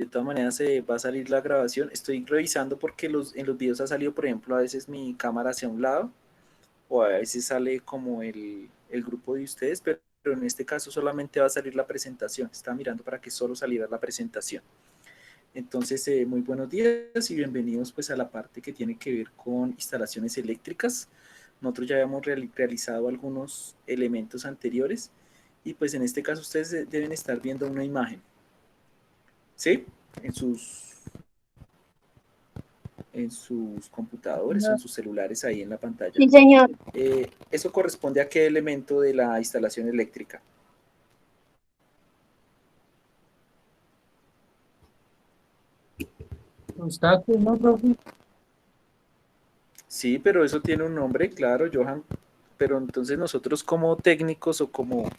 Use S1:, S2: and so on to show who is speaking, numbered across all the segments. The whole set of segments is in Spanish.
S1: de todas maneras va a salir la grabación. Estoy revisando porque en los videos ha salido, por ejemplo, a veces mi cámara hacia un lado o a veces sale como el grupo de ustedes, pero en este caso solamente va a salir la presentación. Estaba mirando para que solo saliera la presentación. Entonces, muy buenos días y bienvenidos pues a la parte que tiene que ver con instalaciones eléctricas. Nosotros ya habíamos realizado algunos elementos anteriores y pues en este caso ustedes deben estar viendo una imagen, ¿sí? En sus computadores o en sus celulares ahí en la pantalla.
S2: Sí, señor.
S1: Eso corresponde a qué elemento de la instalación eléctrica.
S3: Los tacos, ¿no, profe?
S1: Sí, pero eso tiene un nombre, claro, Johan. Pero entonces nosotros como técnicos o como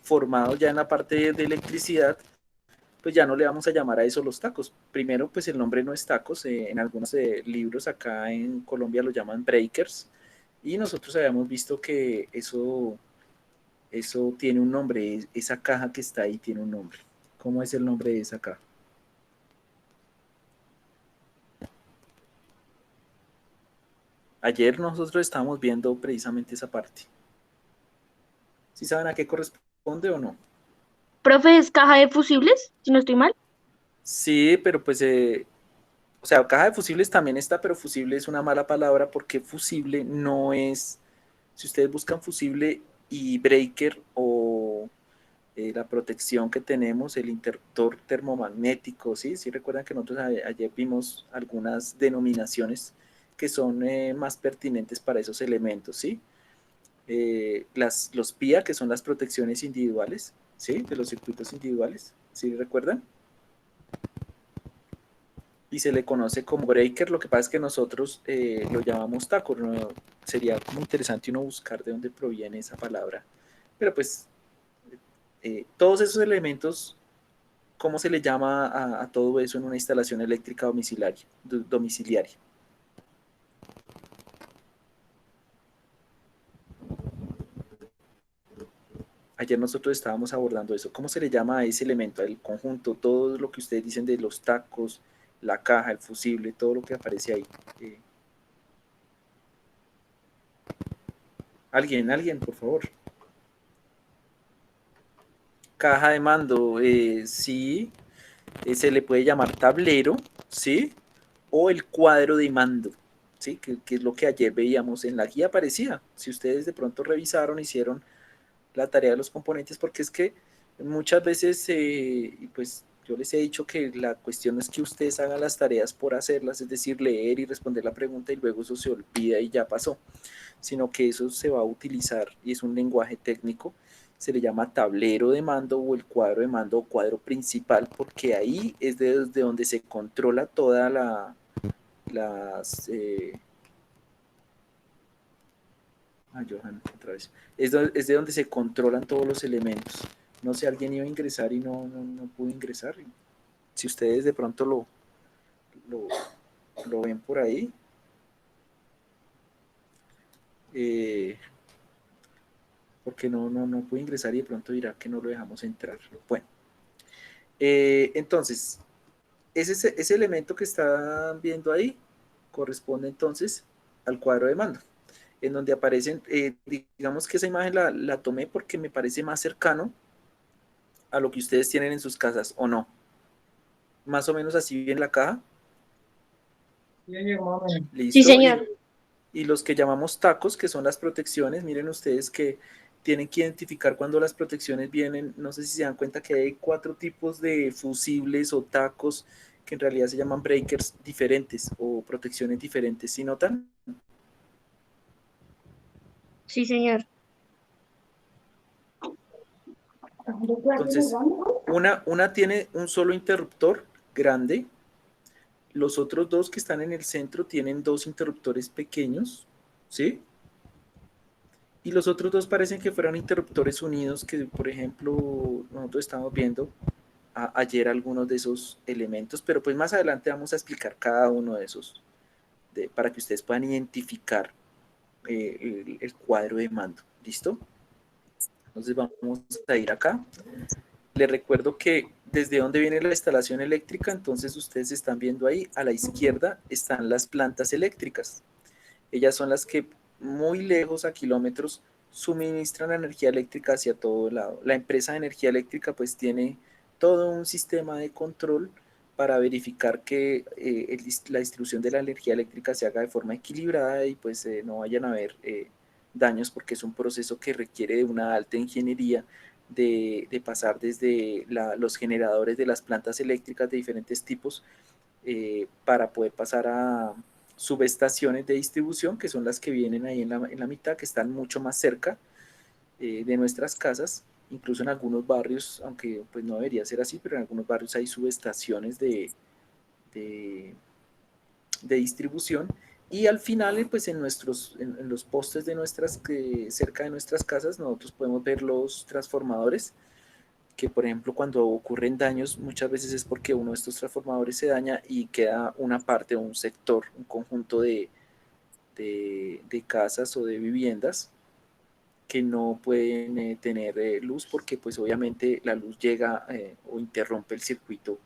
S1: formados ya en la parte de electricidad, pues ya no le vamos a llamar a eso los tacos. Primero, pues el nombre no es tacos. En algunos libros acá en Colombia lo llaman breakers. Y nosotros habíamos visto que eso tiene un nombre. Esa caja que está ahí tiene un nombre. ¿Cómo es el nombre de esa caja? Ayer nosotros estábamos viendo precisamente esa parte. ¿Sí saben a qué corresponde o no?
S2: Profe, ¿es caja de fusibles? Si no estoy mal.
S1: Sí, pero pues, o sea, caja de fusibles también está, pero fusible es una mala palabra porque fusible no es, si ustedes buscan fusible y breaker o la protección que tenemos, el interruptor termomagnético, ¿sí? Sí recuerdan que nosotros ayer vimos algunas denominaciones que son más pertinentes para esos elementos, ¿sí? Los PIA, que son las protecciones individuales, ¿sí? De los circuitos individuales, ¿sí recuerdan? Y se le conoce como breaker. Lo que pasa es que nosotros lo llamamos taco, ¿no? Sería muy interesante uno buscar de dónde proviene esa palabra. Pero pues todos esos elementos, ¿cómo se le llama a todo eso en una instalación eléctrica domiciliaria? Ayer nosotros estábamos abordando eso. ¿Cómo se le llama a ese elemento, al conjunto, todo lo que ustedes dicen de los tacos, la caja, el fusible, todo lo que aparece ahí? Eh, alguien, por favor. Caja de mando, sí, se le puede llamar tablero, ¿sí? O el cuadro de mando, ¿sí? Que es lo que ayer veíamos en la guía aparecía. Si ustedes de pronto revisaron, hicieron la tarea de los componentes, porque es que muchas veces, pues yo les he dicho que la cuestión es que ustedes hagan las tareas por hacerlas, es decir, leer y responder la pregunta y luego eso se olvida y ya pasó, sino que eso se va a utilizar y es un lenguaje técnico, se le llama tablero de mando o el cuadro de mando o cuadro principal, porque ahí es desde donde se controla toda las... Johan, otra vez. Es de donde se controlan todos los elementos. No sé, alguien iba a ingresar y no pudo ingresar. Si ustedes de pronto lo, lo ven por ahí, eh, porque no pudo ingresar y de pronto dirá que no lo dejamos entrar. Bueno, entonces, ese elemento que están viendo ahí corresponde entonces al cuadro de mando, en donde aparecen, digamos que esa imagen la tomé porque me parece más cercano a lo que ustedes tienen en sus casas, ¿o no? Más o menos así viene la caja.
S3: Sí, señor, más o menos.
S2: Sí,
S1: Listo.
S2: señor.
S1: Y los que llamamos tacos, que son las protecciones, miren ustedes que tienen que identificar cuando las protecciones vienen. No sé si se dan cuenta que hay 4 tipos de fusibles o tacos que en realidad se llaman breakers diferentes o protecciones diferentes. ¿Sí notan?
S2: Sí, señor.
S1: Entonces, una tiene un solo interruptor grande. Los otros dos que están en el centro tienen 2 interruptores pequeños, ¿sí? Y los otros dos parecen que fueran interruptores unidos que, por ejemplo, nosotros estamos viendo ayer algunos de esos elementos, pero pues más adelante vamos a explicar cada uno de esos para que ustedes puedan identificar el cuadro de mando. ¿Listo? Entonces vamos a ir acá. Les recuerdo que desde dónde viene la instalación eléctrica, entonces ustedes están viendo ahí, a la izquierda están las plantas eléctricas. Ellas son las que muy lejos, a kilómetros, suministran la energía eléctrica hacia todo lado. La empresa de energía eléctrica pues tiene todo un sistema de control para verificar que la distribución de la energía eléctrica se haga de forma equilibrada y pues no vayan a haber daños, porque es un proceso que requiere de una alta ingeniería de pasar desde los generadores de las plantas eléctricas de diferentes tipos para poder pasar a subestaciones de distribución, que son las que vienen ahí en la mitad, que están mucho más cerca de nuestras casas. Incluso en algunos barrios, aunque pues no debería ser así, pero en algunos barrios hay subestaciones de, de distribución. Y al final, pues en los postes de nuestras, cerca de nuestras casas, nosotros podemos ver los transformadores, que por ejemplo cuando ocurren daños muchas veces es porque uno de estos transformadores se daña y queda una parte, un sector, un conjunto de casas o de viviendas que no pueden tener luz, porque pues obviamente la luz llega o interrumpe el circuito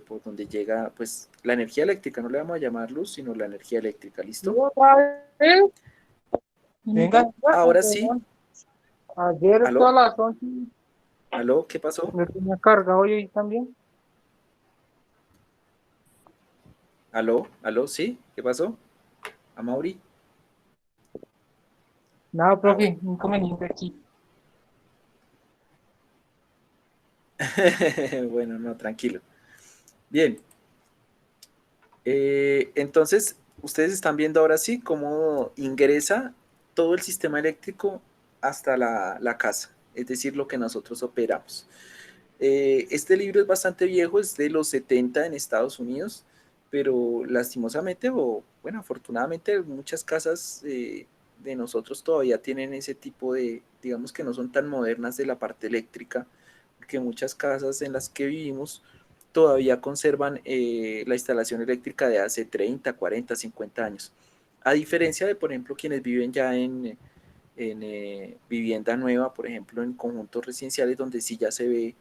S1: por donde llega pues la energía eléctrica. No le vamos a llamar luz, sino la energía eléctrica. ¿Listo?
S3: ¿Otra vez? Venga,
S1: Ahora sí.
S3: ayer
S1: ¿Aló?
S3: todas las 11
S1: ¿Aló? ¿Qué pasó?
S3: me tenía cargado y hoy también.
S1: ¿Aló? ¿Aló? ¿Sí? ¿Qué pasó? ¿A Mauri?
S3: Nada,
S1: Ah, bueno.
S3: profe, inconveniente aquí.
S1: Bueno, no, tranquilo. Bien, entonces ustedes están viendo ahora sí cómo ingresa todo el sistema eléctrico hasta la casa, es decir, lo que nosotros operamos. Este libro es bastante viejo, es de los 70 en Estados Unidos, pero lastimosamente, o bueno, afortunadamente, muchas casas de nosotros todavía tienen ese tipo de, digamos que no son tan modernas de la parte eléctrica, porque muchas casas en las que vivimos todavía conservan la instalación eléctrica de hace 30, 40, 50 años. A diferencia de, por ejemplo, quienes viven ya en vivienda nueva, por ejemplo, en conjuntos residenciales donde sí ya se ve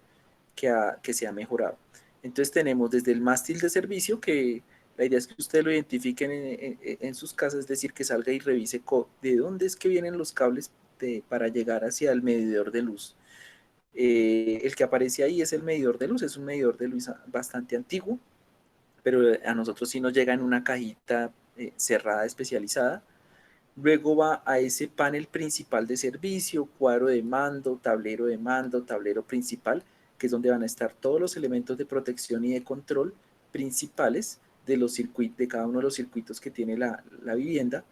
S1: que se ha mejorado. Entonces tenemos desde el mástil de servicio, que la idea es que ustedes lo identifiquen en sus casas, es decir, que salga y revise de dónde es que vienen los cables para llegar hacia el medidor de luz. El que aparece ahí es el medidor de luz, es un medidor de luz bastante antiguo, pero a nosotros sí nos llega en una cajita cerrada especializada. Luego va a ese panel principal de servicio, cuadro de mando, tablero principal, que es donde van a estar todos los elementos de protección y de control principales de los circuitos, de cada uno de los circuitos que tiene la vivienda.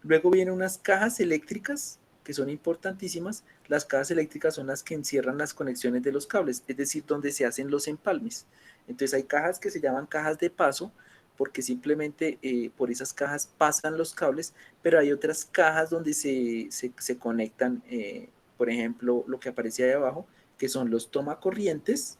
S1: Luego vienen unas cajas eléctricas que son importantísimas. Las cajas eléctricas son las que encierran las conexiones de los cables, es decir, donde se hacen los empalmes. Entonces hay cajas que se llaman cajas de paso, porque simplemente por esas cajas pasan los cables, pero hay otras cajas donde se conectan, por ejemplo, lo que aparece ahí abajo, que son los tomacorrientes,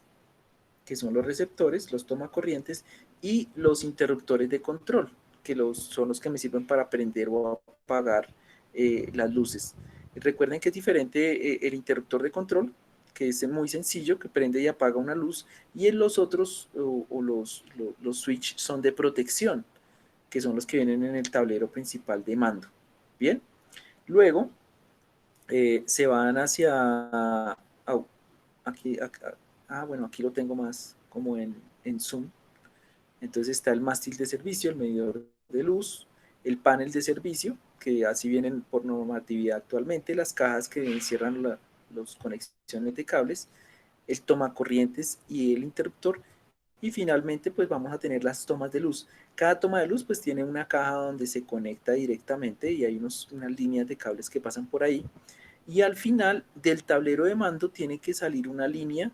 S1: que son los receptores, los tomacorrientes y los interruptores de control, que son los que me sirven para prender o apagar las luces. Recuerden que es diferente el interruptor de control, que es muy sencillo, que prende y apaga una luz, y en los otros, los switch son de protección, que son los que vienen en el tablero principal de mando. Bien, luego se van hacia, aquí, bueno, aquí lo tengo más como en zoom. Entonces está el mástil de servicio, el medidor de luz, el panel de servicio, que así vienen por normatividad actualmente, las cajas que encierran las conexiones de cables, el tomacorrientes y el interruptor, y finalmente pues vamos a tener las tomas de luz. Cada toma de luz pues tiene una caja donde se conecta directamente y hay unas líneas de cables que pasan por ahí, y al final del tablero de mando tiene que salir una línea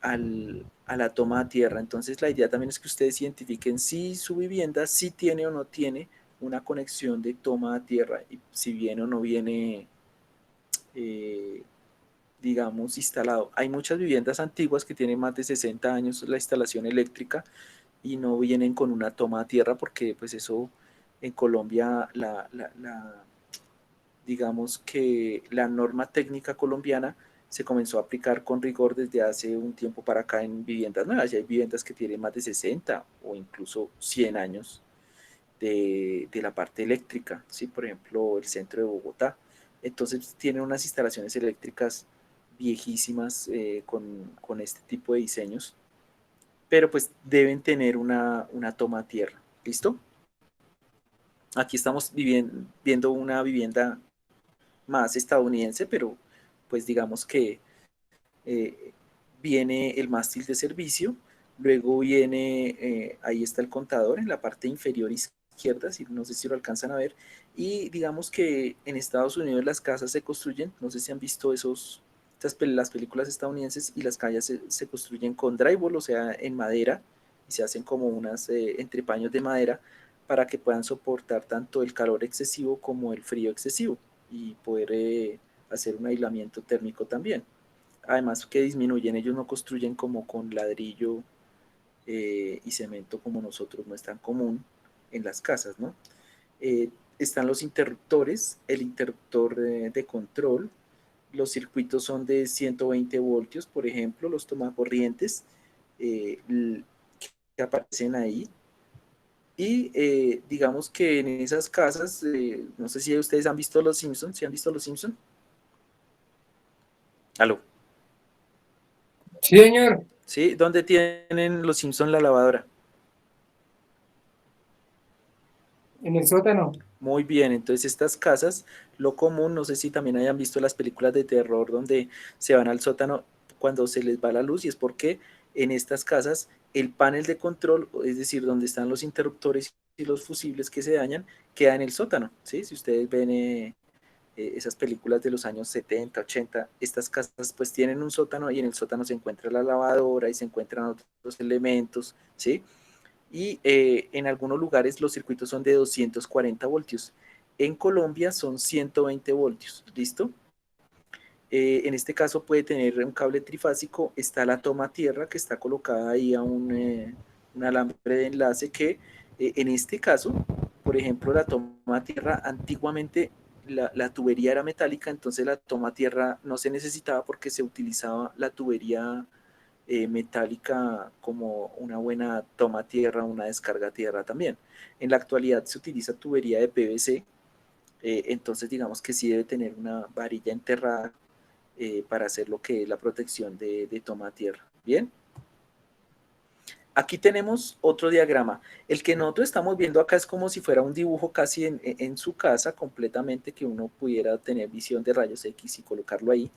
S1: a la toma a tierra. Entonces la idea también es que ustedes identifiquen si su vivienda si tiene o no tiene una conexión de toma a tierra, y si viene o no viene, eh, digamos, instalado. Hay muchas viviendas antiguas que tienen más de 60 años la instalación eléctrica y no vienen con una toma a tierra, porque pues eso en Colombia digamos que la norma técnica colombiana se comenzó a aplicar con rigor desde hace un tiempo para acá en viviendas nuevas. Ya hay viviendas que tienen más de 60 o incluso 100 años de la parte eléctrica, ¿sí? Por ejemplo, el centro de Bogotá. Entonces tienen unas instalaciones eléctricas viejísimas con este tipo de diseños, pero pues deben tener una toma a tierra. ¿Listo? Aquí estamos viendo una vivienda más estadounidense, pero pues digamos que eh, viene el mástil de servicio, luego viene, ahí está el contador en la parte inferior izquierda, si, no sé si lo alcanzan a ver, y digamos que en Estados Unidos las casas se construyen, no sé si han visto las películas estadounidenses, y las calles se construyen con drywall, o sea, en madera, y se hacen como unas entrepaños de madera para que puedan soportar tanto el calor excesivo como el frío excesivo y poder hacer un aislamiento térmico también. Además que disminuyen, ellos no construyen como con ladrillo y cemento como nosotros, no es tan común en las casas, ¿no? Eh, Están los interruptores, el interruptor de control, los circuitos son de 120 voltios, por ejemplo, los tomacorrientes eh, que aparecen ahí. Y digamos que en esas casas, no sé si ustedes han visto Los Simpsons, ¿sí han visto Los Simpsons? ¿Aló?
S3: Sí, señor.
S1: ¿Sí? ¿Dónde tienen Los Simpsons la lavadora?
S3: En el sótano.
S1: Muy bien, entonces estas casas, lo común, no sé si también hayan visto las películas de terror donde se van al sótano cuando se les va la luz, y es porque en estas casas el panel de control, es decir, donde están los interruptores y los fusibles que se dañan, queda en el sótano, ¿sí? Si ustedes ven esas películas de los años 70, 80, estas casas pues tienen un sótano y en el sótano se encuentra la lavadora y se encuentran otros elementos, ¿sí? Y en algunos lugares los circuitos son de 240 voltios. En Colombia son 120 voltios, ¿listo? En este caso puede tener un cable trifásico, está la toma tierra que está colocada ahí a un alambre de enlace que en este caso, por ejemplo, la toma tierra antiguamente la tubería era metálica, entonces la toma tierra no se necesitaba porque se utilizaba la tubería metálica como una buena toma tierra, una descarga tierra también. En la actualidad se utiliza tubería de PVC, entonces digamos que sí debe tener una varilla enterrada para hacer lo que es la protección de toma tierra. Bien, aquí tenemos otro diagrama. El que nosotros estamos viendo acá es como si fuera un dibujo casi en su casa completamente, que uno pudiera tener visión de rayos X y colocarlo ahí.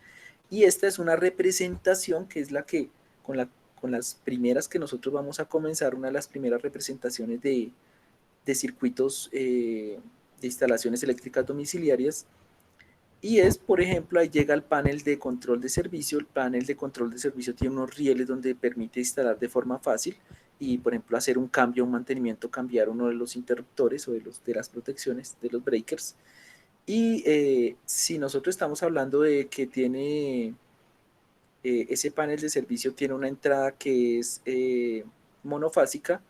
S1: Y esta es una representación que es la que, con, la, con las primeras que nosotros vamos a comenzar, una de las primeras representaciones de circuitos de instalaciones eléctricas domiciliarias. Y es, por ejemplo, ahí llega el panel de control de servicio. El panel de control de servicio tiene unos rieles donde permite instalar de forma fácil y, por ejemplo, hacer un cambio, un mantenimiento, cambiar uno de los interruptores o de las protecciones, de los breakers. Y si nosotros estamos hablando de que tiene ese panel de servicio tiene una entrada que es monofásica,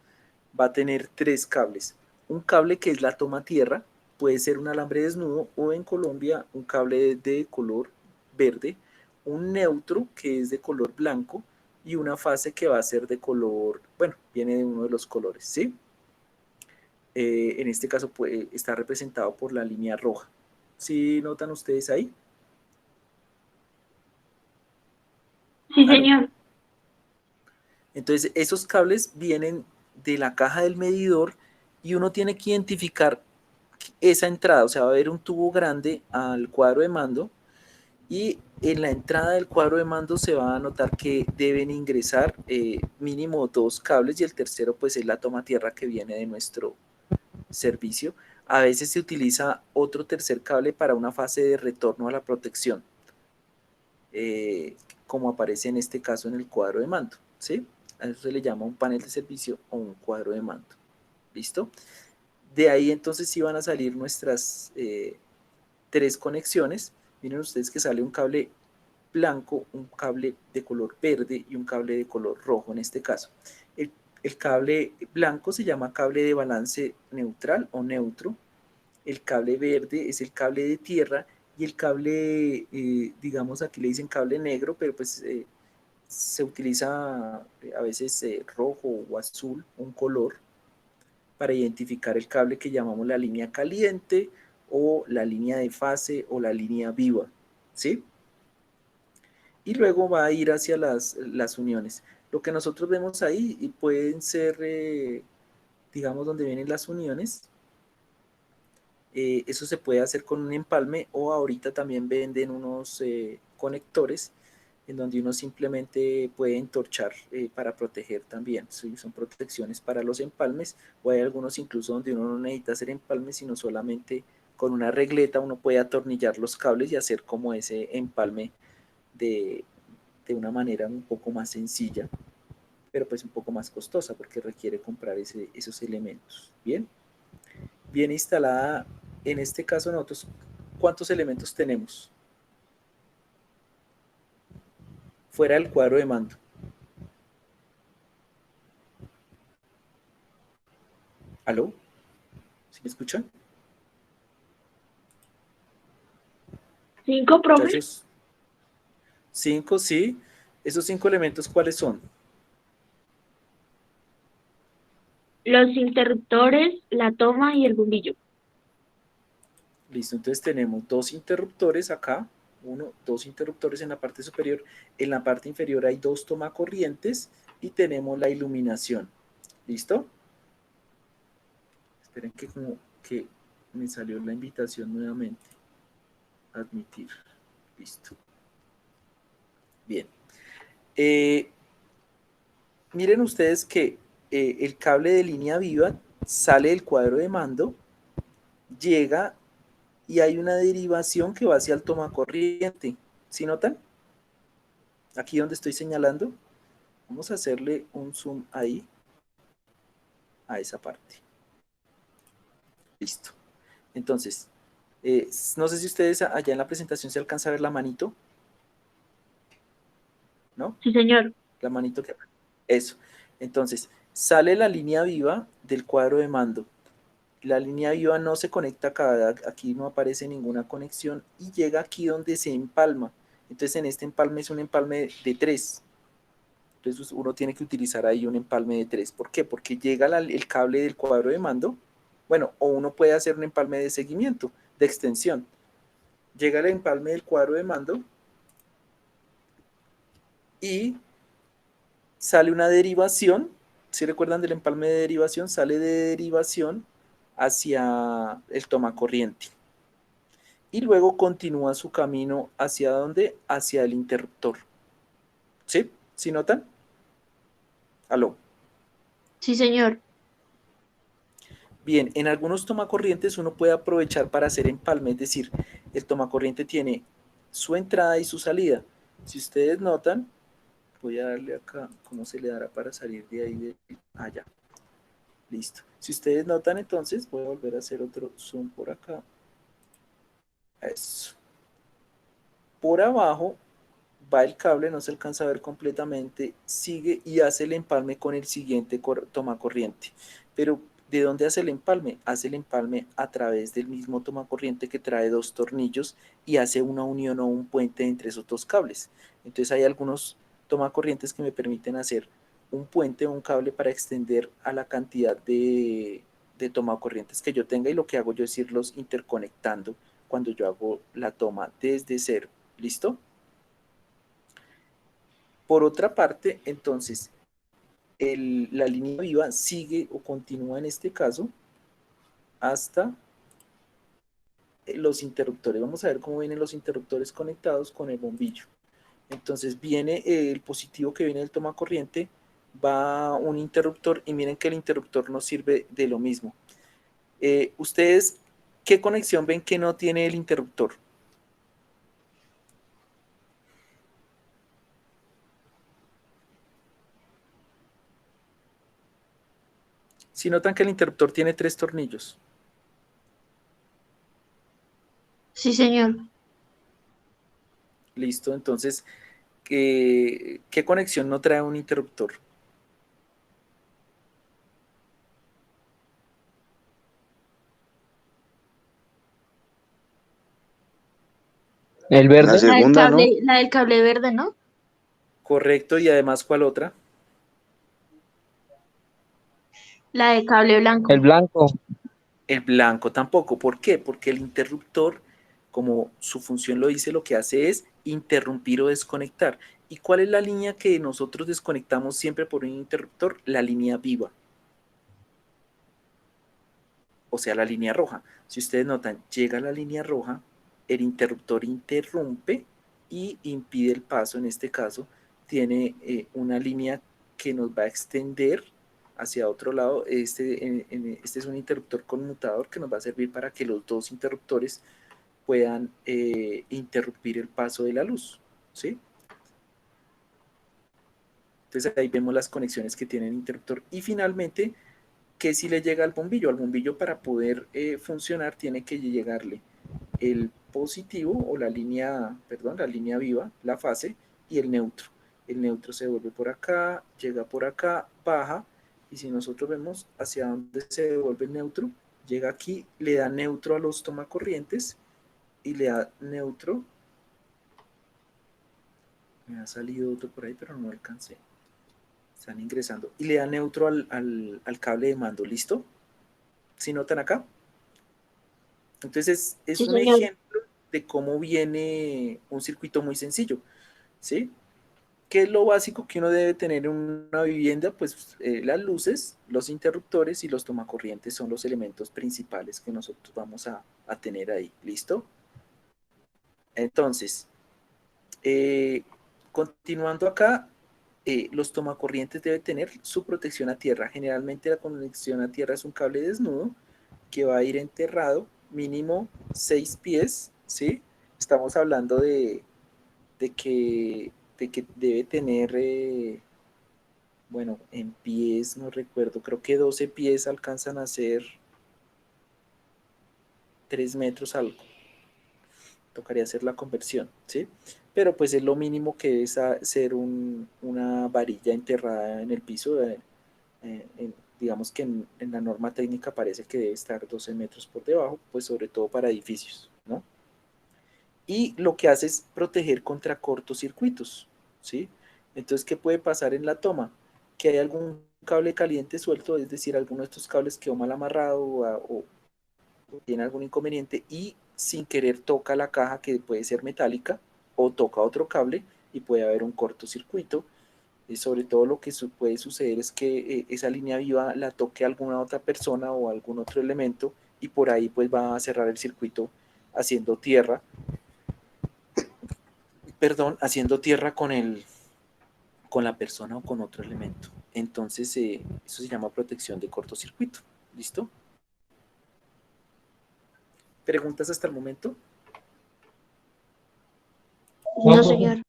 S1: va a tener tres cables. Un cable que es la toma tierra, puede ser un alambre desnudo o en Colombia un cable de color verde, un neutro que es de color blanco y una fase que va a ser de color, bueno, viene de uno de los colores, ¿sí? En este caso está representado por la línea roja. ¿Sí notan ustedes ahí?
S2: Sí,
S1: ¿Aló?
S2: señor.
S1: Entonces, esos cables vienen de la caja del medidor y uno tiene que identificar esa entrada, o sea, va a haber un tubo grande al cuadro de mando y en la entrada del cuadro de mando se va a notar que deben ingresar mínimo dos cables y el tercero pues es la toma tierra que viene de nuestro servicio. A veces se utiliza otro tercer cable para una fase de retorno a la protección, eh, como aparece en este caso en el cuadro de mando, ¿sí? A eso se le llama un panel de servicio o un cuadro de mando. ¿Listo? De ahí entonces sí van a salir nuestras tres conexiones. Miren ustedes que sale un cable blanco, un cable de color verde y un cable de color rojo en este caso. El cable blanco se llama cable de balance neutral o neutro. El cable verde es el cable de tierra y el cable, digamos aquí le dicen cable negro, pero pues se utiliza a veces rojo o azul, un color, para identificar el cable que llamamos la línea caliente o la línea de fase o la línea viva, ¿sí? Y luego va a ir hacia las uniones. Lo que nosotros vemos ahí y pueden ser, digamos, donde vienen las uniones, eso se puede hacer con un empalme o ahorita también venden unos conectores en donde uno simplemente puede entorchar para proteger también. Sí, son protecciones para los empalmes, o hay algunos incluso donde uno no necesita hacer empalmes, sino solamente con una regleta uno puede atornillar los cables y hacer como ese empalme de, de una manera un poco más sencilla, pero pues un poco más costosa porque requiere comprar esos elementos. Bien, bien instalada. En este caso nosotros, ¿cuántos elementos tenemos? Fuera del cuadro de mando. ¿Aló? ¿Sí me escuchan?
S2: 5, profe.
S1: Muchachos, 5, sí. ¿Esos 5 elementos cuáles son?
S2: Los interruptores, la toma y el bombillo.
S1: Listo, entonces tenemos 2 interruptores acá, dos interruptores en la parte superior, en la parte inferior hay 2 tomacorrientes y tenemos la iluminación. ¿Listo? Esperen que como que me salió la invitación nuevamente. Admitir. Listo. Bien. Eh, Miren ustedes que el cable de línea viva sale del cuadro de mando, llega y hay una derivación que va hacia el tomacorriente. ¿Sí notan? Aquí donde estoy señalando, vamos a hacerle un zoom ahí, a esa parte. Listo. Entonces, no sé si ustedes allá en la presentación se alcanza a ver la manito, ¿no?
S2: Sí, señor.
S1: La manito que... Eso. Entonces, sale la línea viva del cuadro de mando. La línea viva no se conecta acá, aquí no aparece ninguna conexión y llega aquí donde se empalma. Entonces, en este empalme es un empalme de 3. Entonces, uno tiene que utilizar ahí un empalme de 3. ¿Por qué? Porque llega el cable del cuadro de mando. Bueno, o uno puede hacer un empalme de seguimiento, de extensión. Llega el empalme del cuadro de mando y sale una derivación. Si recuerdan del empalme de derivación, sale de derivación hacia el tomacorriente. Y luego continúa su camino hacia dónde? Hacia el interruptor. ¿Sí? ¿Sí notan? ¿Aló?
S2: Sí, señor.
S1: Bien, en algunos tomacorrientes uno puede aprovechar para hacer empalme, es decir, el tomacorriente tiene su entrada y su salida. Si ustedes notan, voy a darle acá, ¿cómo se le dará para salir de ahí? Allá. Listo. Si ustedes notan, entonces, voy a volver a hacer otro zoom por acá. Eso. Por abajo va el cable, no se alcanza a ver completamente, sigue y hace el empalme con el siguiente tomacorriente. Pero, ¿de dónde hace el empalme? Hace el empalme a través del mismo tomacorriente que trae 2 tornillos y hace una unión o un puente entre esos 2 cables. Entonces hay algunos tomacorrientes que me permiten hacer un puente o un cable para extender a la cantidad de tomacorrientes que yo tenga, y lo que hago yo es irlos interconectando cuando yo hago la toma desde cero. ¿Listo? Por otra parte, entonces, la línea viva sigue o continúa en este caso hasta los interruptores. Vamos a ver cómo vienen los interruptores conectados con el bombillo. Entonces viene el positivo que viene del tomacorriente, va un interruptor y miren que el interruptor nos sirve de lo mismo. ¿Ustedes qué conexión ven que no tiene el interruptor? Si notan que el interruptor tiene 3 tornillos.
S2: Sí, señor.
S1: Listo, entonces, ¿qué conexión no trae un interruptor?
S4: El
S5: La
S4: verde,
S5: segunda, ¿no?
S2: La del cable verde, ¿no?
S1: Correcto, y además, ¿cuál otra?
S2: La de cable blanco.
S4: el blanco,
S1: El blanco tampoco. ¿Por qué? Porque el interruptor, como su función lo dice, lo que hace es interrumpir o desconectar. ¿Y cuál es la línea que nosotros desconectamos siempre por un interruptor? La línea viva, o sea, la línea roja. Si ustedes notan, llega la línea roja, el interruptor interrumpe y impide el paso. En este caso, tiene una línea que nos va a extender hacia otro lado. Este es un interruptor conmutador que nos va a servir para que los dos interruptores puedan interrumpir el paso de la luz, ¿sí? Entonces ahí vemos las conexiones que tiene el interruptor. Y finalmente, que si le llega al bombillo para poder funcionar tiene que llegarle el positivo o la línea, perdón, la línea viva, la fase y el neutro. El neutro se devuelve por acá, llega por acá, baja, y si nosotros vemos hacia dónde se devuelve el neutro, llega aquí, le da neutro a los tomacorrientes y le da neutro. Me ha salido otro por ahí, pero no alcancé. Están ingresando. Y le da neutro al cable de mando, ¿listo? ¿Sí notan acá? Entonces es
S2: Sí,
S1: un
S2: señor.
S1: ejemplo de cómo viene un circuito muy sencillo, ¿sí? ¿Qué es lo básico que uno debe tener en una vivienda? Pues las luces, los interruptores y los tomacorrientes son los elementos principales que nosotros vamos a tener ahí, ¿listo? Entonces, eh, continuando acá, los tomacorrientes deben tener su protección a tierra. Generalmente la conexión a tierra es un cable desnudo que va a ir enterrado mínimo 6 pies, ¿sí? Estamos hablando de que, de que debe tener, bueno, en pies, no recuerdo, creo que 12 pies alcanzan a ser 3 metros algo. Tocaría hacer la conversión, ¿sí? Pero pues es lo mínimo que debe ser una varilla enterrada en el piso. Digamos que en la norma técnica parece que debe estar 12 metros por debajo, pues sobre todo para edificios, ¿no? Y lo que hace es proteger contra cortocircuitos, ¿sí? Entonces, ¿qué puede pasar en la toma? Que hay algún cable caliente suelto, es decir, alguno de estos cables quedó mal amarrado o tiene algún inconveniente y sin querer toca la caja que puede ser metálica o toca otro cable y puede haber un cortocircuito. Y sobre todo lo que puede suceder es que esa línea viva la toque alguna otra persona o algún otro elemento y por ahí pues va a cerrar el circuito haciendo tierra, perdón, haciendo tierra con la persona o con otro elemento. Entonces, eso se llama protección de cortocircuito. ¿Listo? ¿Preguntas hasta el momento?
S3: No,
S2: No,
S3: profe.
S2: señor.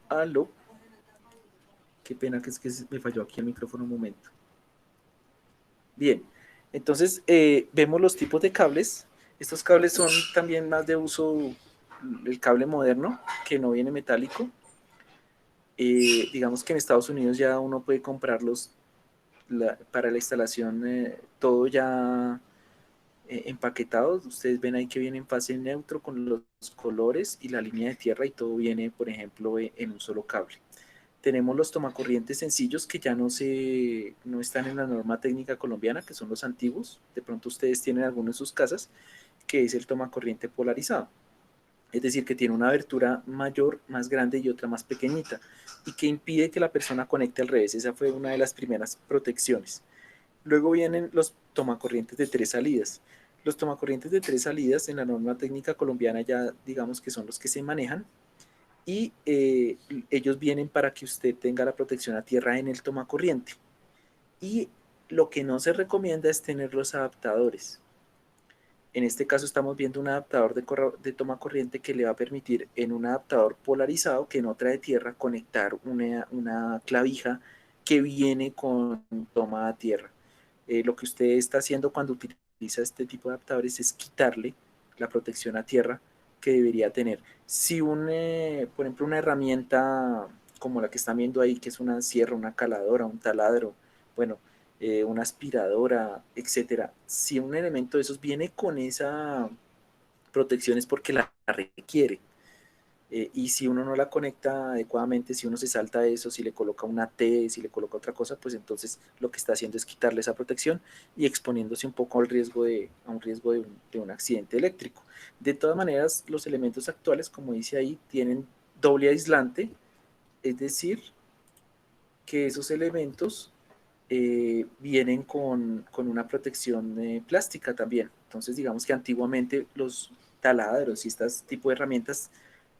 S1: Aló. Qué pena que es que me falló aquí el micrófono un momento. Bien, entonces vemos los tipos de cables. Estos cables son también más de uso, el cable moderno, que no viene metálico. Digamos que en Estados Unidos ya uno puede comprarlos para la instalación, todo ya empaquetados. Ustedes ven ahí que viene en fase neutro con los colores y la línea de tierra y todo viene, por ejemplo, en un solo cable. Tenemos los tomacorrientes sencillos que ya no están en la norma técnica colombiana, que son los antiguos. De pronto ustedes tienen alguno en sus casas, que es el tomacorriente polarizado. Es decir, que tiene una abertura mayor, más grande y otra más pequeñita, y que impide que la persona conecte al revés. Esa fue una de las primeras protecciones. Luego vienen los tomacorrientes de 3 salidas. Los tomacorrientes de 3 salidas en la norma técnica colombiana ya digamos que son los que se manejan y ellos vienen para que usted tenga la protección a tierra en el tomacorriente. Y lo que no se recomienda es tener los adaptadores. En este caso estamos viendo un adaptador de toma corriente que le va a permitir en un adaptador polarizado que no trae tierra conectar una clavija que viene con toma a tierra. Lo que usted está haciendo cuando utiliza este tipo de adaptadores es quitarle la protección a tierra que debería tener. Si por ejemplo, una herramienta como la que están viendo ahí, que es una sierra, una caladora, un taladro, bueno, una aspiradora, etcétera. Si un elemento de esos viene con esa protección es porque la requiere. Y si uno no la conecta adecuadamente, si uno se salta eso, si le coloca una T, si le coloca otra cosa, pues entonces lo que está haciendo es quitarle esa protección y exponiéndose un poco al riesgo a un riesgo de un accidente eléctrico. De todas maneras, los elementos actuales, como dice ahí, tienen doble aislante, es decir, que esos elementos vienen con una protección plástica también. Entonces, digamos que antiguamente los taladros y este tipo de herramientas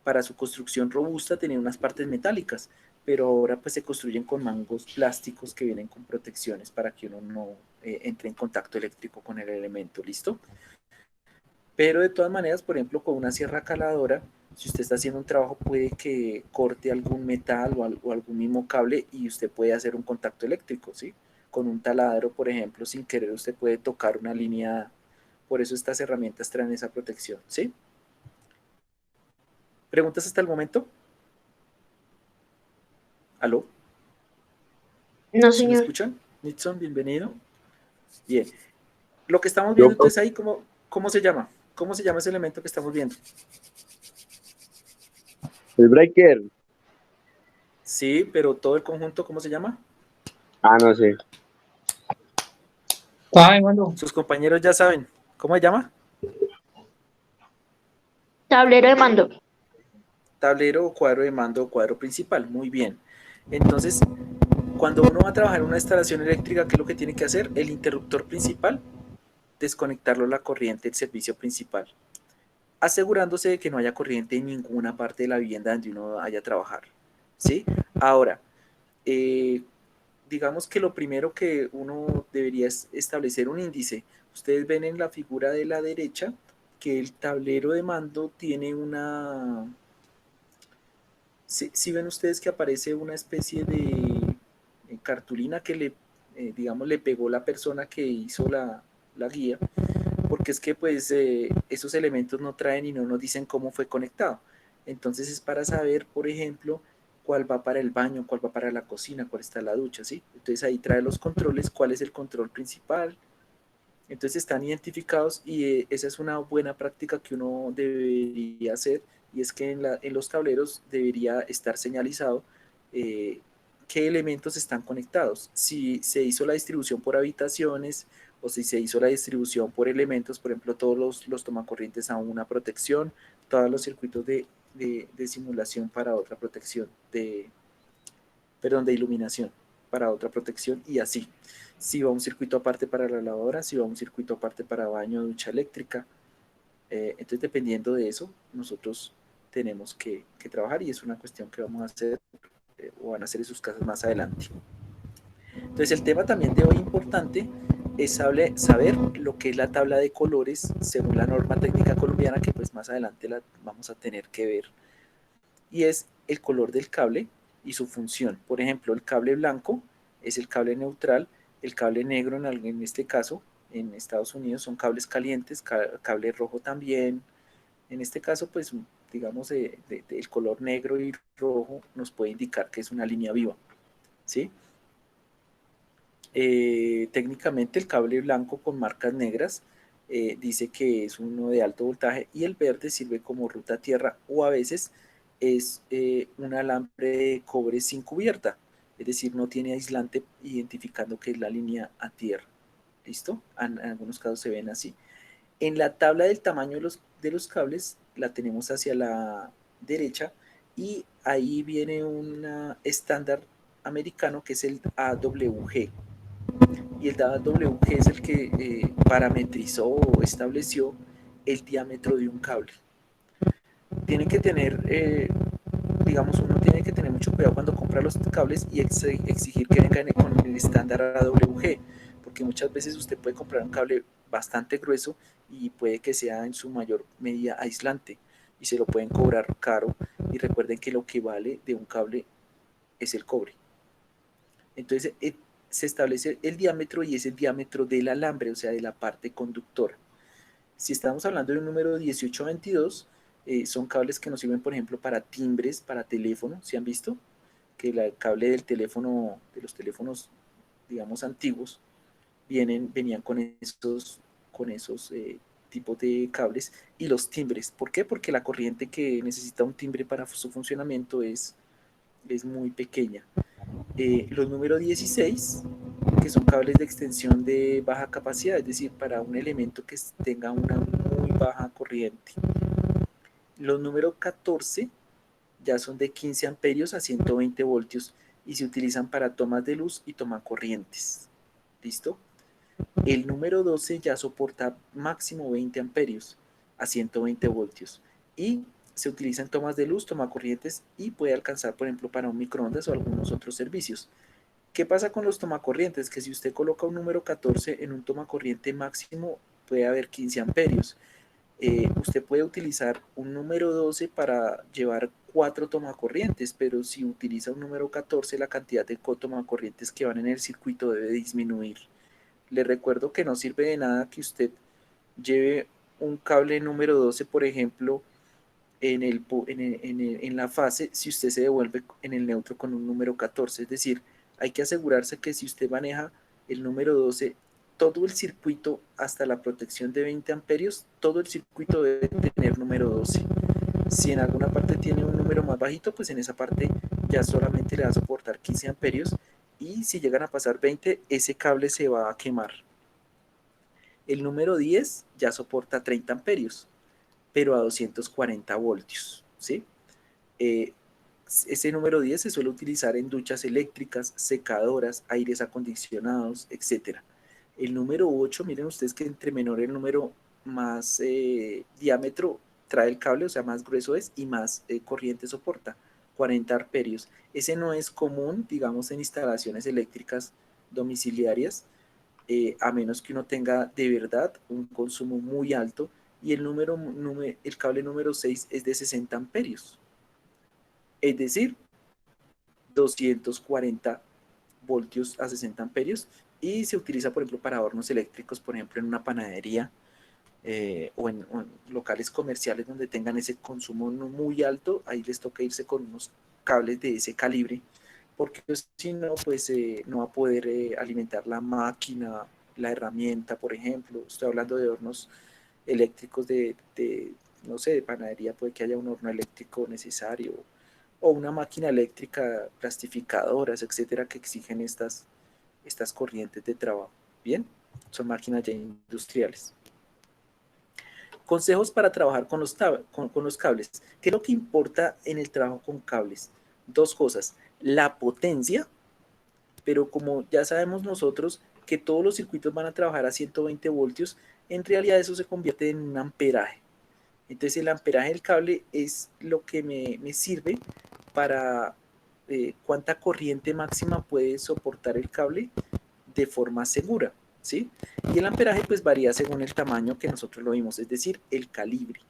S1: para su construcción robusta tenían unas partes metálicas, pero ahora pues se construyen con mangos plásticos que vienen con protecciones para que uno no entre en contacto eléctrico con el elemento, ¿listo? Pero de todas maneras, por ejemplo, con una sierra caladora, si usted está haciendo un trabajo, puede que corte algún metal o algún mismo cable y usted puede hacer un contacto eléctrico, ¿sí? Con un taladro, por ejemplo, sin querer usted puede tocar una línea. Por eso estas herramientas traen esa protección, ¿sí? ¿Preguntas hasta el momento? ¿Aló?
S2: No,
S1: ¿Sí me
S2: señor.
S1: escuchan? Nixon, bienvenido. Bien. Lo que estamos
S4: Yo,
S1: viendo entonces ahí, ¿cómo se llama? ¿Cómo se llama ese elemento que estamos viendo?
S4: el breaker.
S1: Sí, pero todo el conjunto, ¿cómo se llama?
S4: No sé.
S3: Ay, mando.
S1: Sus compañeros ya saben. ¿Cómo se llama?
S2: Tablero de mando.
S1: Tablero o cuadro de mando o cuadro principal. Muy bien. Entonces, cuando uno va a trabajar en una instalación eléctrica, ¿qué es lo que tiene que hacer? El interruptor principal, desconectarlo a la corriente del servicio principal, asegurándose de que no haya corriente en ninguna parte de la vivienda donde uno vaya a trabajar. ¿Sí? Ahora, eh, digamos que lo primero que uno debería es establecer un índice. Ustedes ven en la figura de la derecha que el tablero de mando tiene una... Si ven ustedes que aparece una especie de cartulina que digamos, le pegó la persona que hizo la guía, porque es que pues esos elementos no traen y no nos dicen cómo fue conectado. Entonces es para saber, por ejemplo, cuál va para el baño, cuál va para la cocina, cuál está la ducha, ¿sí? Entonces ahí trae los controles, cuál es el control principal. Entonces están identificados y esa es una buena práctica que uno debería hacer y es que en los tableros debería estar señalizado eh, qué elementos están conectados. Si se hizo la distribución por habitaciones o si se hizo la distribución por elementos, por ejemplo, todos los tomacorrientes a una protección, todos los circuitos de simulación para otra protección, de iluminación para otra protección y así. Si va un circuito aparte para la lavadora, si va un circuito aparte para baño, ducha eléctrica. Entonces, dependiendo de eso, nosotros tenemos que trabajar y es una cuestión que vamos a hacer o van a hacer en sus casas más adelante. Entonces, el tema también de hoy importante es saber lo que es la tabla de colores según la norma técnica colombiana, que pues más adelante la vamos a tener que ver. Y es el color del cable y su función. Por ejemplo, el cable blanco es el cable neutral, el cable negro en este caso, en Estados Unidos son cables calientes, cable rojo también. En este caso, pues digamos, el color negro y rojo nos puede indicar que es una línea viva, ¿sí? Técnicamente el cable blanco con marcas negras dice que es uno de alto voltaje y el verde sirve como ruta a tierra o a veces es un alambre de cobre sin cubierta, es decir, no tiene aislante identificando que es la línea a tierra. ¿Listo? En algunos casos se ven así. En la tabla del tamaño de los cables la tenemos hacia la derecha y ahí viene un estándar americano que es el AWG. Y el AWG es el que parametrizó o estableció el diámetro de un cable. Tienen que tener, digamos, uno tiene que tener mucho cuidado cuando compra los cables y exigir que vengan con el estándar AWG, porque porque muchas veces usted puede comprar un cable bastante grueso y puede que sea en su mayor medida aislante y se lo pueden cobrar caro, y recuerden que lo que vale de un cable es el cobre. Entonces se establece el diámetro y es el diámetro del alambre, o sea, de la parte conductora. Si estamos hablando de un número 1822, son cables que nos sirven, por ejemplo, para timbres, para teléfono. ¿Sí han visto? Que el cable del teléfono, de los teléfonos, digamos, antiguos, venían con esos tipos de cables, y los timbres. ¿Por qué? Porque la corriente que necesita un timbre para su funcionamiento es muy pequeña. Los número 16, que son cables de extensión de baja capacidad, es decir, para un elemento que tenga una muy baja corriente. Los número 14 ya son de 15 amperios a 120 voltios y se utilizan para tomas de luz y tomacorrientes. ¿Listo? El número 12 ya soporta máximo 20 amperios a 120 voltios y se utiliza en tomas de luz, tomacorrientes, y puede alcanzar, por ejemplo, para un microondas o algunos otros servicios. ¿Qué pasa con los tomacorrientes? Que si usted coloca un número 14 en un tomacorriente máximo, puede haber 15 amperios. Usted puede utilizar un número 12 para llevar 4 tomacorrientes, pero si utiliza un número 14, la cantidad de tomacorrientes que van en el circuito debe disminuir. Le recuerdo que no sirve de nada que usted lleve un cable número 12, por ejemplo, en la fase, si usted se devuelve en el neutro con un número 14. Es decir, hay que asegurarse que si usted maneja el número 12, todo el circuito hasta la protección de 20 amperios, todo el circuito debe tener número 12. Si en alguna parte tiene un número más bajito, pues en esa parte ya solamente le va a soportar 15 amperios, y si llegan a pasar 20, ese cable se va a quemar. El número 10 ya soporta 30 amperios, pero a 240 voltios, ¿sí? Ese número 10 se suele utilizar en duchas eléctricas, secadoras, aires acondicionados, etc. El número 8, miren ustedes que entre menor el número, más diámetro trae el cable, o sea, más grueso es y más corriente soporta, 40 amperios. Ese no es común, digamos, en instalaciones eléctricas domiciliarias, a menos que uno tenga de verdad un consumo muy alto, y el cable número 6 es de 60 amperios, es decir, 240 voltios a 60 amperios, y se utiliza, por ejemplo, para hornos eléctricos, por ejemplo, en una panadería, o en locales comerciales donde tengan ese consumo no muy alto. Ahí les toca irse con unos cables de ese calibre, porque si no, pues no va a poder alimentar la máquina, la herramienta, por ejemplo. Estoy hablando de hornos eléctricos no sé, de panadería, puede que haya un horno eléctrico necesario, o una máquina eléctrica, plastificadoras, etcétera, que exigen estas corrientes de trabajo. Bien, son máquinas ya industriales. Consejos para trabajar con los cables. ¿Qué es lo que importa en el trabajo con cables? Dos cosas: la potencia, pero como ya sabemos nosotros que todos los circuitos van a trabajar a 120 voltios, en realidad eso se convierte en un amperaje. Entonces el amperaje del cable es lo que me sirve para cuánta corriente máxima puede soportar el cable de forma segura, ¿sí? Y el amperaje pues varía según el tamaño que nosotros lo vimos, es decir, el calibre.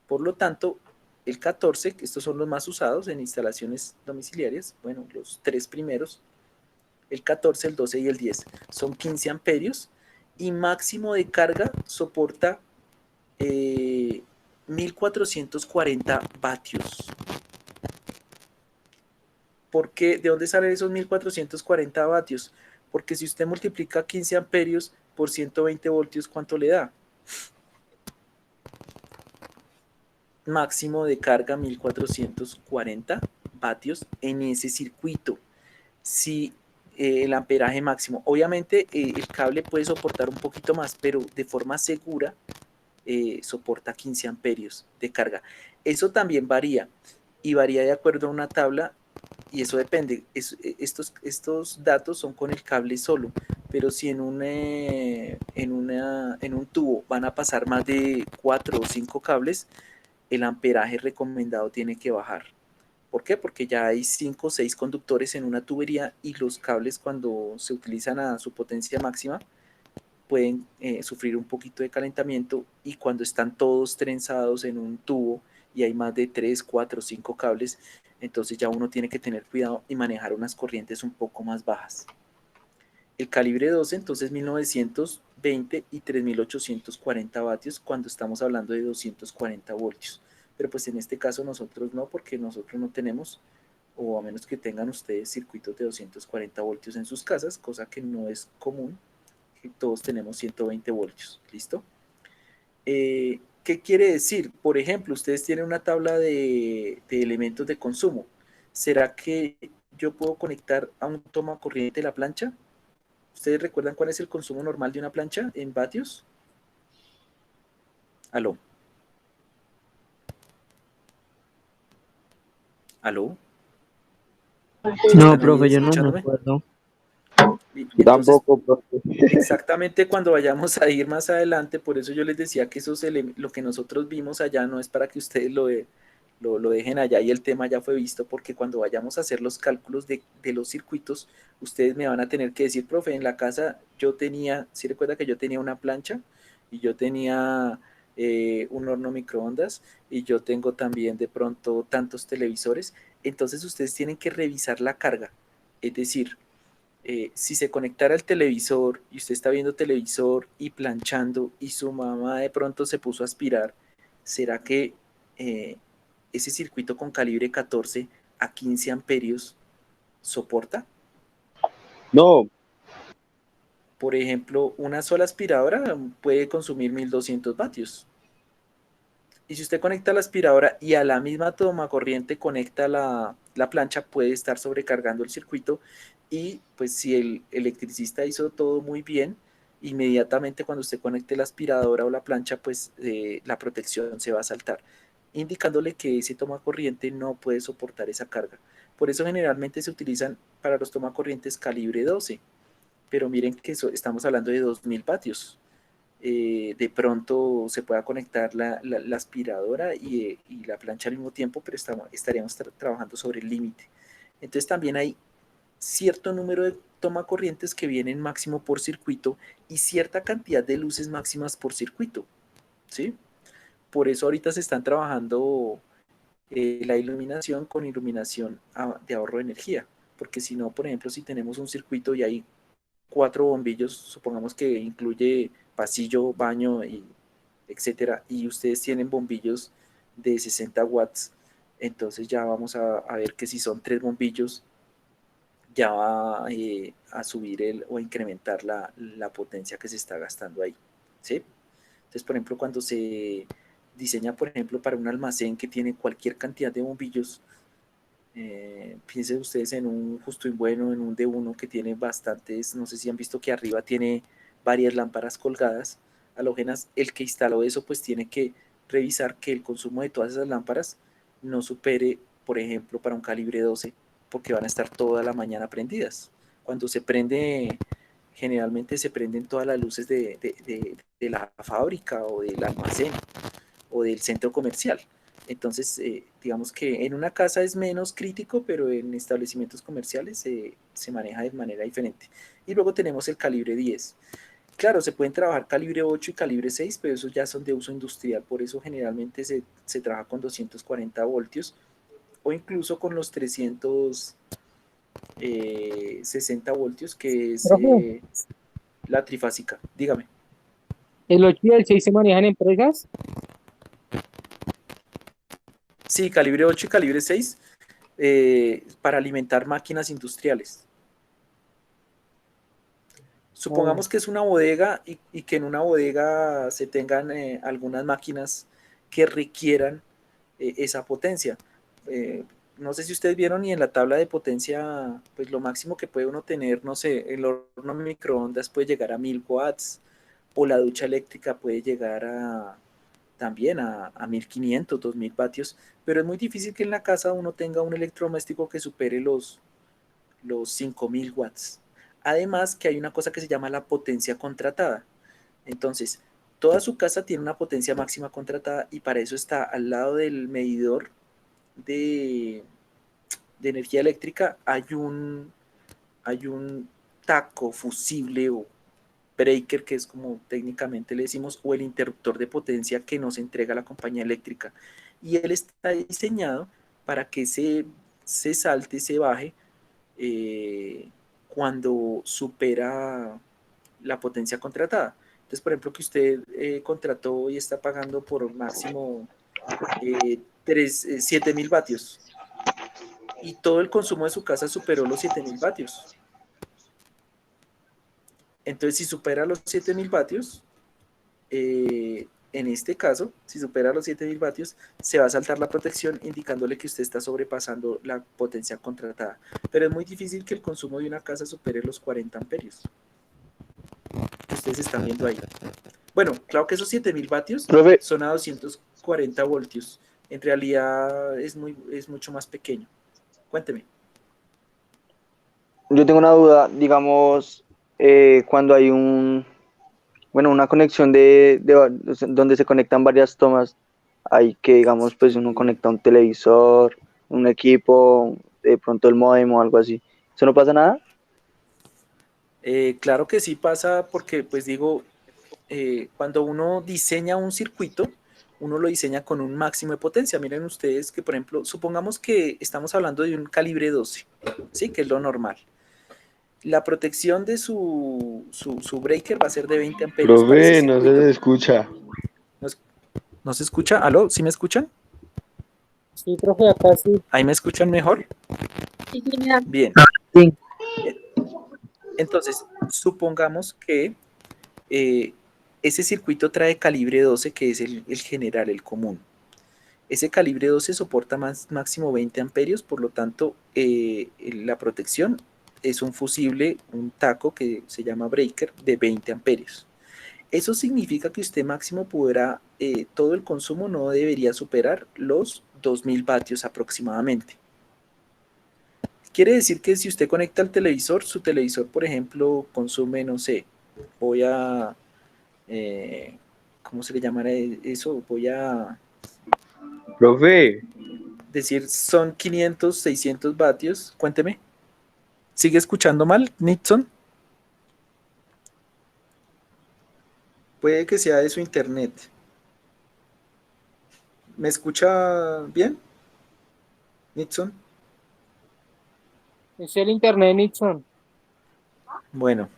S1: Por lo tanto, el 14, que estos son los más usados en instalaciones domiciliarias, bueno, los tres primeros, el 14, el 12 y el 10, son 15 amperios, y máximo de carga soporta 1440 vatios. ¿Por qué? ¿De dónde salen esos 1440 vatios? Porque si usted multiplica 15 amperios por 120 voltios, ¿cuánto le da? Máximo de carga 1440 vatios en ese circuito. Si el amperaje máximo, obviamente el cable puede soportar un poquito más, pero de forma segura soporta 15 amperios de carga. Eso también varía, y varía de acuerdo a una tabla, y eso depende. Estos datos son con el cable solo, pero si en un tubo van a pasar más de 4 o 5 cables, el amperaje recomendado tiene que bajar. ¿Por qué? Porque ya hay 5 o 6 conductores en una tubería, y los cables, cuando se utilizan a su potencia máxima, pueden sufrir un poquito de calentamiento, y cuando están todos trenzados en un tubo y hay más de 3, 4, 5 cables, entonces ya uno tiene que tener cuidado y manejar unas corrientes un poco más bajas. El calibre 12, entonces 1920 y 3840 vatios cuando estamos hablando de 240 voltios. Pero pues en este caso nosotros no, porque nosotros no tenemos, o a menos que tengan ustedes circuitos de 240 voltios en sus casas, cosa que no es común, que todos tenemos 120 voltios. ¿Listo? ¿Qué quiere decir? Por ejemplo, ustedes tienen una tabla de elementos de consumo. ¿Será que yo puedo conectar a un toma corriente la plancha? ¿Ustedes recuerdan cuál es el consumo normal de una plancha en vatios? ¿Aló? ¿Aló?
S5: No,
S1: ¿Están ahí
S5: profe, yo no me
S1: escuchándome?
S5: acuerdo.
S1: Y entonces,
S4: Tampoco, profe.
S1: exactamente cuando vayamos a ir más adelante, por eso yo les decía que lo que nosotros vimos allá no es para que ustedes lo dejen allá y el tema ya fue visto, porque cuando vayamos a hacer los cálculos de los circuitos, ustedes me van a tener que decir, profe, en la casa yo tenía, ¿sí recuerda que yo tenía una plancha y yo tenía un horno microondas y yo tengo también de pronto tantos televisores? Entonces ustedes tienen que revisar la carga, es decir, si se conectara al televisor y usted está viendo televisor y planchando y su mamá de pronto se puso a aspirar, ¿será que eh, ese circuito con calibre 14 a 15 amperios soporta?
S4: No,
S1: Por ejemplo, una sola aspiradora puede consumir 1200 vatios. Y si usted conecta la aspiradora y a la misma toma corriente conecta la plancha, puede estar sobrecargando el circuito, y pues si el electricista hizo todo muy bien, inmediatamente cuando usted conecte la aspiradora o la plancha, pues la protección se va a saltar, indicándole que ese toma corriente no puede soportar esa carga. Por eso generalmente se utilizan para los tomacorrientes calibre 12, pero miren que estamos hablando de 2000 vatios. De pronto se pueda conectar la aspiradora y la plancha al mismo tiempo, pero estaríamos trabajando sobre el límite. Entonces también hay cierto número de tomacorrientes que vienen máximo por circuito y cierta cantidad de luces máximas por circuito, ¿sí? Por eso ahorita se están trabajando la iluminación con iluminación de ahorro de energía, porque si no, por ejemplo, si tenemos un circuito y hay 4 bombillos, supongamos que incluye pasillo, baño, y etcétera, y ustedes tienen bombillos de 60 watts, entonces ya vamos a ver que si son 3 bombillos, ya va a subir o a incrementar la potencia que se está gastando ahí, ¿sí? Entonces, por ejemplo, cuando se diseña, por ejemplo, para un almacén que tiene cualquier cantidad de bombillos, piensen ustedes en un justo y bueno, en un D1 que tiene bastantes, no sé si han visto que arriba tiene varias lámparas colgadas halógenas. El que instaló eso pues tiene que revisar que el consumo de todas esas lámparas no supere, por ejemplo, para un calibre 12, porque van a estar toda la mañana prendidas. Cuando se prende, generalmente se prenden todas las luces de la fábrica o del almacén o del centro comercial. Entonces, digamos que en una casa es menos crítico, pero en establecimientos comerciales se maneja de manera diferente. Y luego tenemos el calibre 10. Claro, se pueden trabajar calibre 8 y calibre 6, pero esos ya son de uso industrial, por eso generalmente se trabaja con 240 voltios o incluso con los 360 voltios, que es
S3: Profe,
S1: la trifásica. Dígame.
S3: ¿el 8 y el 6 se manejan en empresas?
S1: Sí, calibre 8 y calibre 6 para alimentar máquinas industriales.
S3: No.
S1: Supongamos que es una bodega y que en una bodega se tengan algunas máquinas que requieran esa potencia. Eh, no sé si ustedes vieron, y en la tabla de potencia, pues lo máximo que puede uno tener, no sé, el horno microondas puede llegar a 1000 watts, o la ducha eléctrica puede llegar también a 1500, 2000 vatios, pero es muy difícil que en la casa uno tenga un electrodoméstico que supere los 5000 watts. Además que hay una cosa que se llama la potencia contratada. Entonces, toda su casa tiene una potencia máxima contratada, y para eso está al lado del medidor de, de energía eléctrica hay un taco fusible o breaker, que es como técnicamente le decimos, o el interruptor de potencia que nos entrega la compañía eléctrica. Y él está diseñado para que se salte, se baje cuando supera la potencia contratada. Entonces, por ejemplo, que usted contrató y está pagando por máximo 7.000 vatios y todo el consumo de su casa superó los 7.000 vatios. Entonces, si supera los 7.000 vatios, en este caso, si supera los 7.000 vatios, se va a saltar la protección indicándole que usted está sobrepasando la potencia contratada. Pero es muy difícil que el consumo de una casa supere los 40 amperios que ustedes están viendo ahí. Bueno, claro que esos 7.000 vatios
S4: Profe,
S1: son a 240 voltios. En realidad es mucho más pequeño. Cuénteme.
S5: yo tengo una duda, digamos, cuando hay una conexión donde se conectan varias tomas, hay que, digamos, pues uno conecta un televisor, un equipo, de pronto el módem o algo así. ¿Eso no pasa nada?
S1: Claro que sí pasa porque, pues digo, cuando uno diseña un circuito, uno lo diseña con un máximo de potencia. Miren ustedes que, por ejemplo, supongamos que estamos hablando de un calibre 12, ¿sí? Que es lo normal. La protección de su breaker va a ser de 20 amperios para ese
S4: profe, no se
S1: circuito.
S4: le escucha.
S1: ¿No se escucha? ¿Aló? ¿Sí me escuchan?
S3: Sí, profe, acá sí.
S1: ¿Ahí me escuchan mejor?
S2: Sí, señora.
S1: Bien.
S3: Sí.
S1: Entonces, supongamos que ese circuito trae calibre 12, que es el general, el común. Ese calibre 12 soporta máximo 20 amperios, por lo tanto, la protección es un fusible, un taco que se llama breaker de 20 amperios. Eso significa que usted máximo podrá, todo el consumo no debería superar los 2.000 vatios aproximadamente. Quiere decir que si usted conecta al televisor, su televisor, por ejemplo, consume, no sé, voy a, ¿cómo se le llamará eso? Voy a
S4: Profe,
S1: decir, son 500, 600 vatios. Cuénteme. ¿Sigue escuchando mal, Nixon? Puede que sea de su internet. ¿Me escucha bien, Nixon?
S3: Es el internet, Nixon.
S1: Bueno,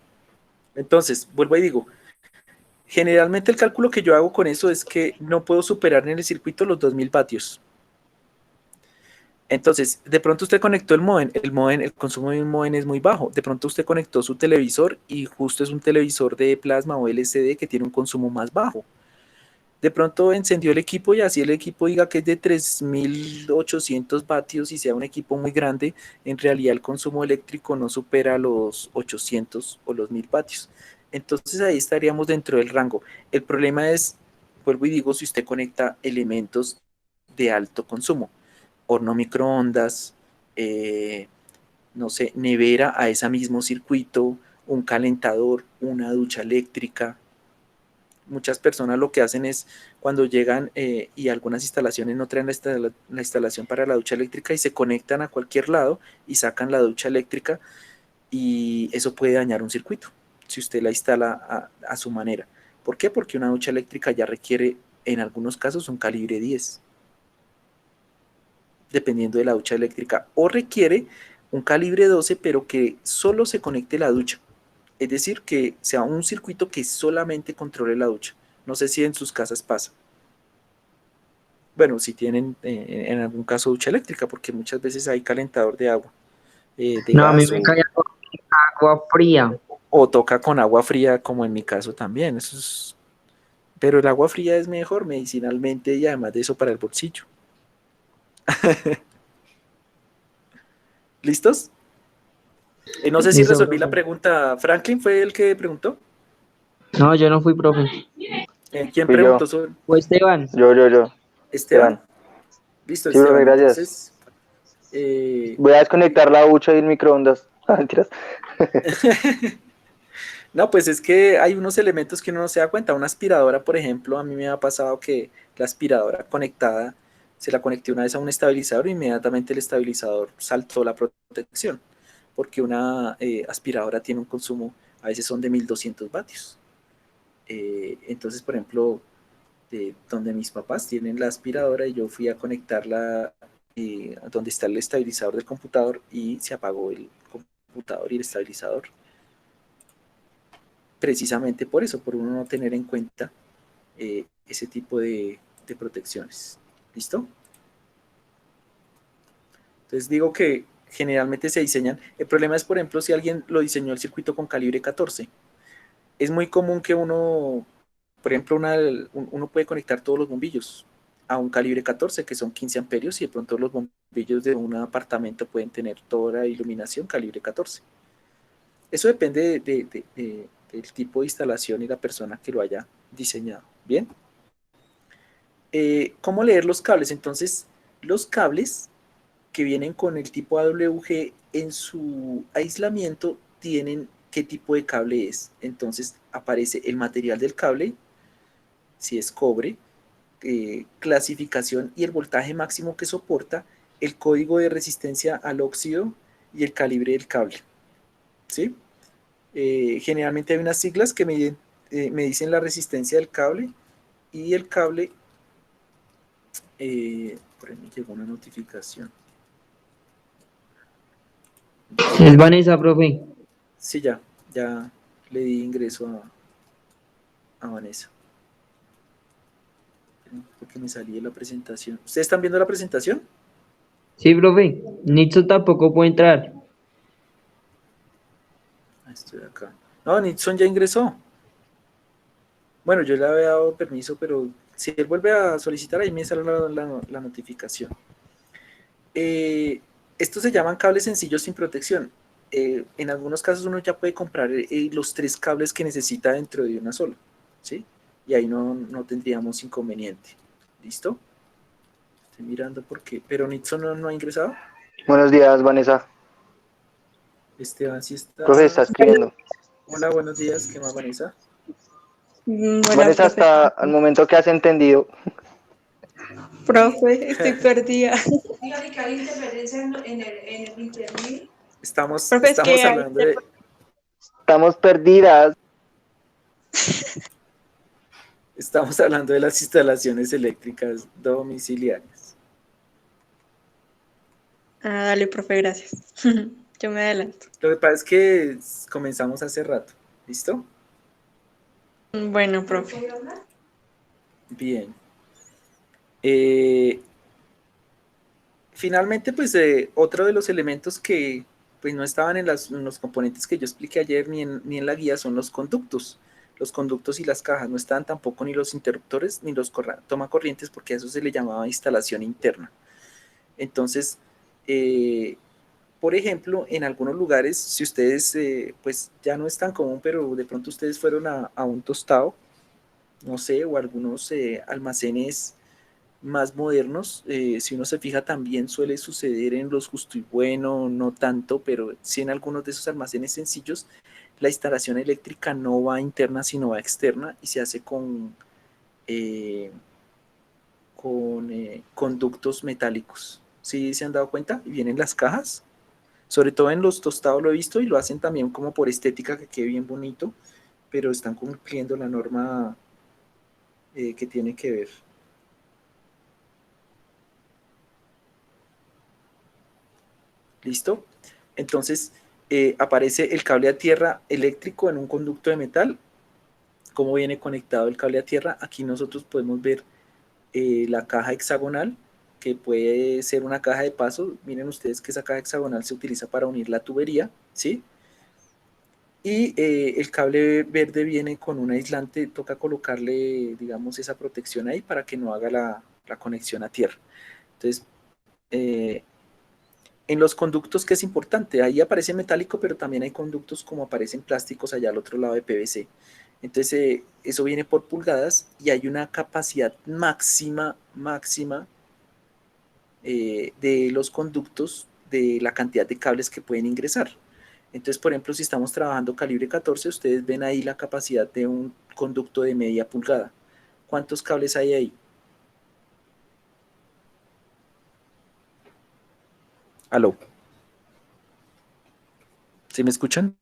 S1: entonces, vuelvo y digo, generalmente el cálculo que yo hago con eso es que no puedo superar en el circuito los 2.000 vatios. Entonces, de pronto usted conectó el consumo de un modem es muy bajo. De pronto usted conectó su televisor y justo es un televisor de plasma o LCD que tiene un consumo más bajo. De pronto encendió el equipo y así el equipo diga que es de 3.800 vatios y sea un equipo muy grande, en realidad el consumo eléctrico no supera los 800 o los 1.000 vatios. Entonces ahí estaríamos dentro del rango. El problema es, vuelvo y digo, si usted conecta elementos de alto consumo, horno microondas, no sé, nevera a ese mismo circuito, un calentador, una ducha eléctrica. Muchas personas lo que hacen es cuando llegan y algunas instalaciones no traen la instalación para la ducha eléctrica y se conectan a cualquier lado y sacan la ducha eléctrica y eso puede dañar un circuito si usted la instala a su manera. ¿Por qué? Porque una ducha eléctrica ya requiere en algunos casos un calibre 10, dependiendo de la ducha eléctrica, o requiere un calibre 12 pero que solo se conecte la ducha. Es decir, que sea un circuito que solamente controle la ducha. No sé si en sus casas pasa. Bueno, si tienen en algún caso ducha eléctrica, porque muchas veces hay calentador de agua, de
S6: No, a mí
S1: gas,
S6: me cae agua fría.
S1: o toca con agua fría, como en mi caso también. Pero el agua fría es mejor medicinalmente y además de eso para el bolsillo. ¿Listos? No sé si
S6: Listo,
S1: resolví la
S6: profe.
S1: pregunta. ¿Franklin fue el que preguntó?
S6: No, yo no fui, profe.
S1: ¿Quién
S5: Fui yo,
S1: preguntó sobre
S6: Fue Esteban.
S5: yo,
S1: Esteban?
S5: Esteban.
S1: Listo,
S5: Sí, profe,
S1: Esteban.
S5: gracias.
S1: Entonces, eh,
S5: Voy a desconectar la ducha y el microondas. Ah, mentiras.
S1: no, pues es que hay unos elementos que uno no se da cuenta. Una aspiradora, por ejemplo, a mí me ha pasado que la aspiradora conectada, se la conecté una vez a un estabilizador e inmediatamente el estabilizador saltó la protección, porque una aspiradora tiene un consumo a veces son de 1200 vatios. Entonces, por ejemplo, donde mis papás tienen la aspiradora y yo fui a conectarla donde está el estabilizador del computador y se apagó el computador y el estabilizador. Precisamente por eso, por uno no tener en cuenta ese tipo de protecciones. ¿Listo? Entonces digo que generalmente se diseñan. El problema es, por ejemplo, si alguien lo diseñó el circuito con calibre 14. Es muy común que uno, por ejemplo, uno puede conectar todos los bombillos a un calibre 14, que son 15 amperios, y de pronto los bombillos de un apartamento pueden tener toda la iluminación calibre 14. Eso depende del tipo de instalación y la persona que lo haya diseñado. Bien. ¿Cómo leer los cables? Entonces, los cables que vienen con el tipo AWG en su aislamiento tienen qué tipo de cable es. Entonces aparece el material del cable, si es cobre, clasificación y el voltaje máximo que soporta, el código de resistencia al óxido y el calibre del cable. ¿Sí? Generalmente hay unas siglas que me dicen la resistencia del cable y el cable. Por ahí me llegó una notificación.
S6: Es Vanessa, profe.
S1: Sí, ya le di ingreso a Vanessa. Porque me salí de la presentación. ¿Ustedes están viendo la presentación?
S6: Sí, profe. Nixon tampoco puede entrar.
S1: Estoy acá. No, Nixon ya ingresó. Bueno, yo le había dado permiso, pero si él vuelve a solicitar, ahí me sale la notificación. Estos se llaman cables sencillos sin protección. En algunos casos uno ya puede comprar los 3 cables que necesita dentro de una sola, ¿sí? Y ahí no tendríamos inconveniente. ¿Listo? Estoy mirando por qué. Pero Nixon no ha ingresado.
S5: Buenos días, Vanessa.
S1: Esteban sí está.
S5: Profe, está escribiendo.
S1: Hola, buenos días. ¿Qué más, Vanessa?
S7: Hola,
S5: Vanessa,
S7: profe.
S5: hasta al momento que has entendido.
S7: Profe, estoy perdida.
S8: Dígale que hay interferencia en el internet.
S1: Estamos
S7: Profe, es que
S1: hablando de.
S5: Estamos perdidas.
S1: Estamos hablando de las instalaciones eléctricas domiciliarias.
S7: Dale, profe, gracias. Yo me adelanto.
S1: Lo que pasa es que comenzamos hace rato. ¿Listo?
S7: Bueno, profe.
S1: Bien. Finalmente, pues otro de los elementos que pues, no estaban en los componentes que yo expliqué ayer ni en la guía son los conductos. Los conductos y las cajas. No estaban tampoco ni los interruptores ni los tomacorrientes porque a eso se le llamaba instalación interna. Entonces, por ejemplo, en algunos lugares, si ustedes, pues ya no es tan común, pero de pronto ustedes fueron a un tostado, no sé, o algunos almacenes más modernos, si uno se fija también suele suceder en los Justo y Bueno, no tanto, pero sí en algunos de esos almacenes sencillos, la instalación eléctrica no va interna sino va externa y se hace con conductos metálicos. ¿Sí se han dado cuenta? Y vienen las cajas, sobre todo en los tostados lo he visto y lo hacen también como por estética que quede bien bonito, pero están cumpliendo la norma que tiene que ver. ¿Listo? Entonces aparece el cable a tierra eléctrico en un conducto de metal. ¿Cómo viene conectado el cable a tierra? Aquí nosotros podemos ver la caja hexagonal, que puede ser una caja de paso. Miren ustedes que esa caja hexagonal se utiliza para unir la tubería, ¿sí? Y el cable verde viene con un aislante, toca colocarle, digamos, esa protección ahí para que no haga la conexión a tierra. Entonces, en los conductos, que es importante, ahí aparece metálico, pero también hay conductos como aparecen plásticos allá al otro lado de PVC. Entonces, eso viene por pulgadas y hay una capacidad máxima de los conductos, de la cantidad de cables que pueden ingresar. Entonces, por ejemplo, si estamos trabajando calibre 14, ustedes ven ahí la capacidad de un conducto de media pulgada. ¿Cuántos cables hay ahí? ¿Aló? ¿Sí me escuchan?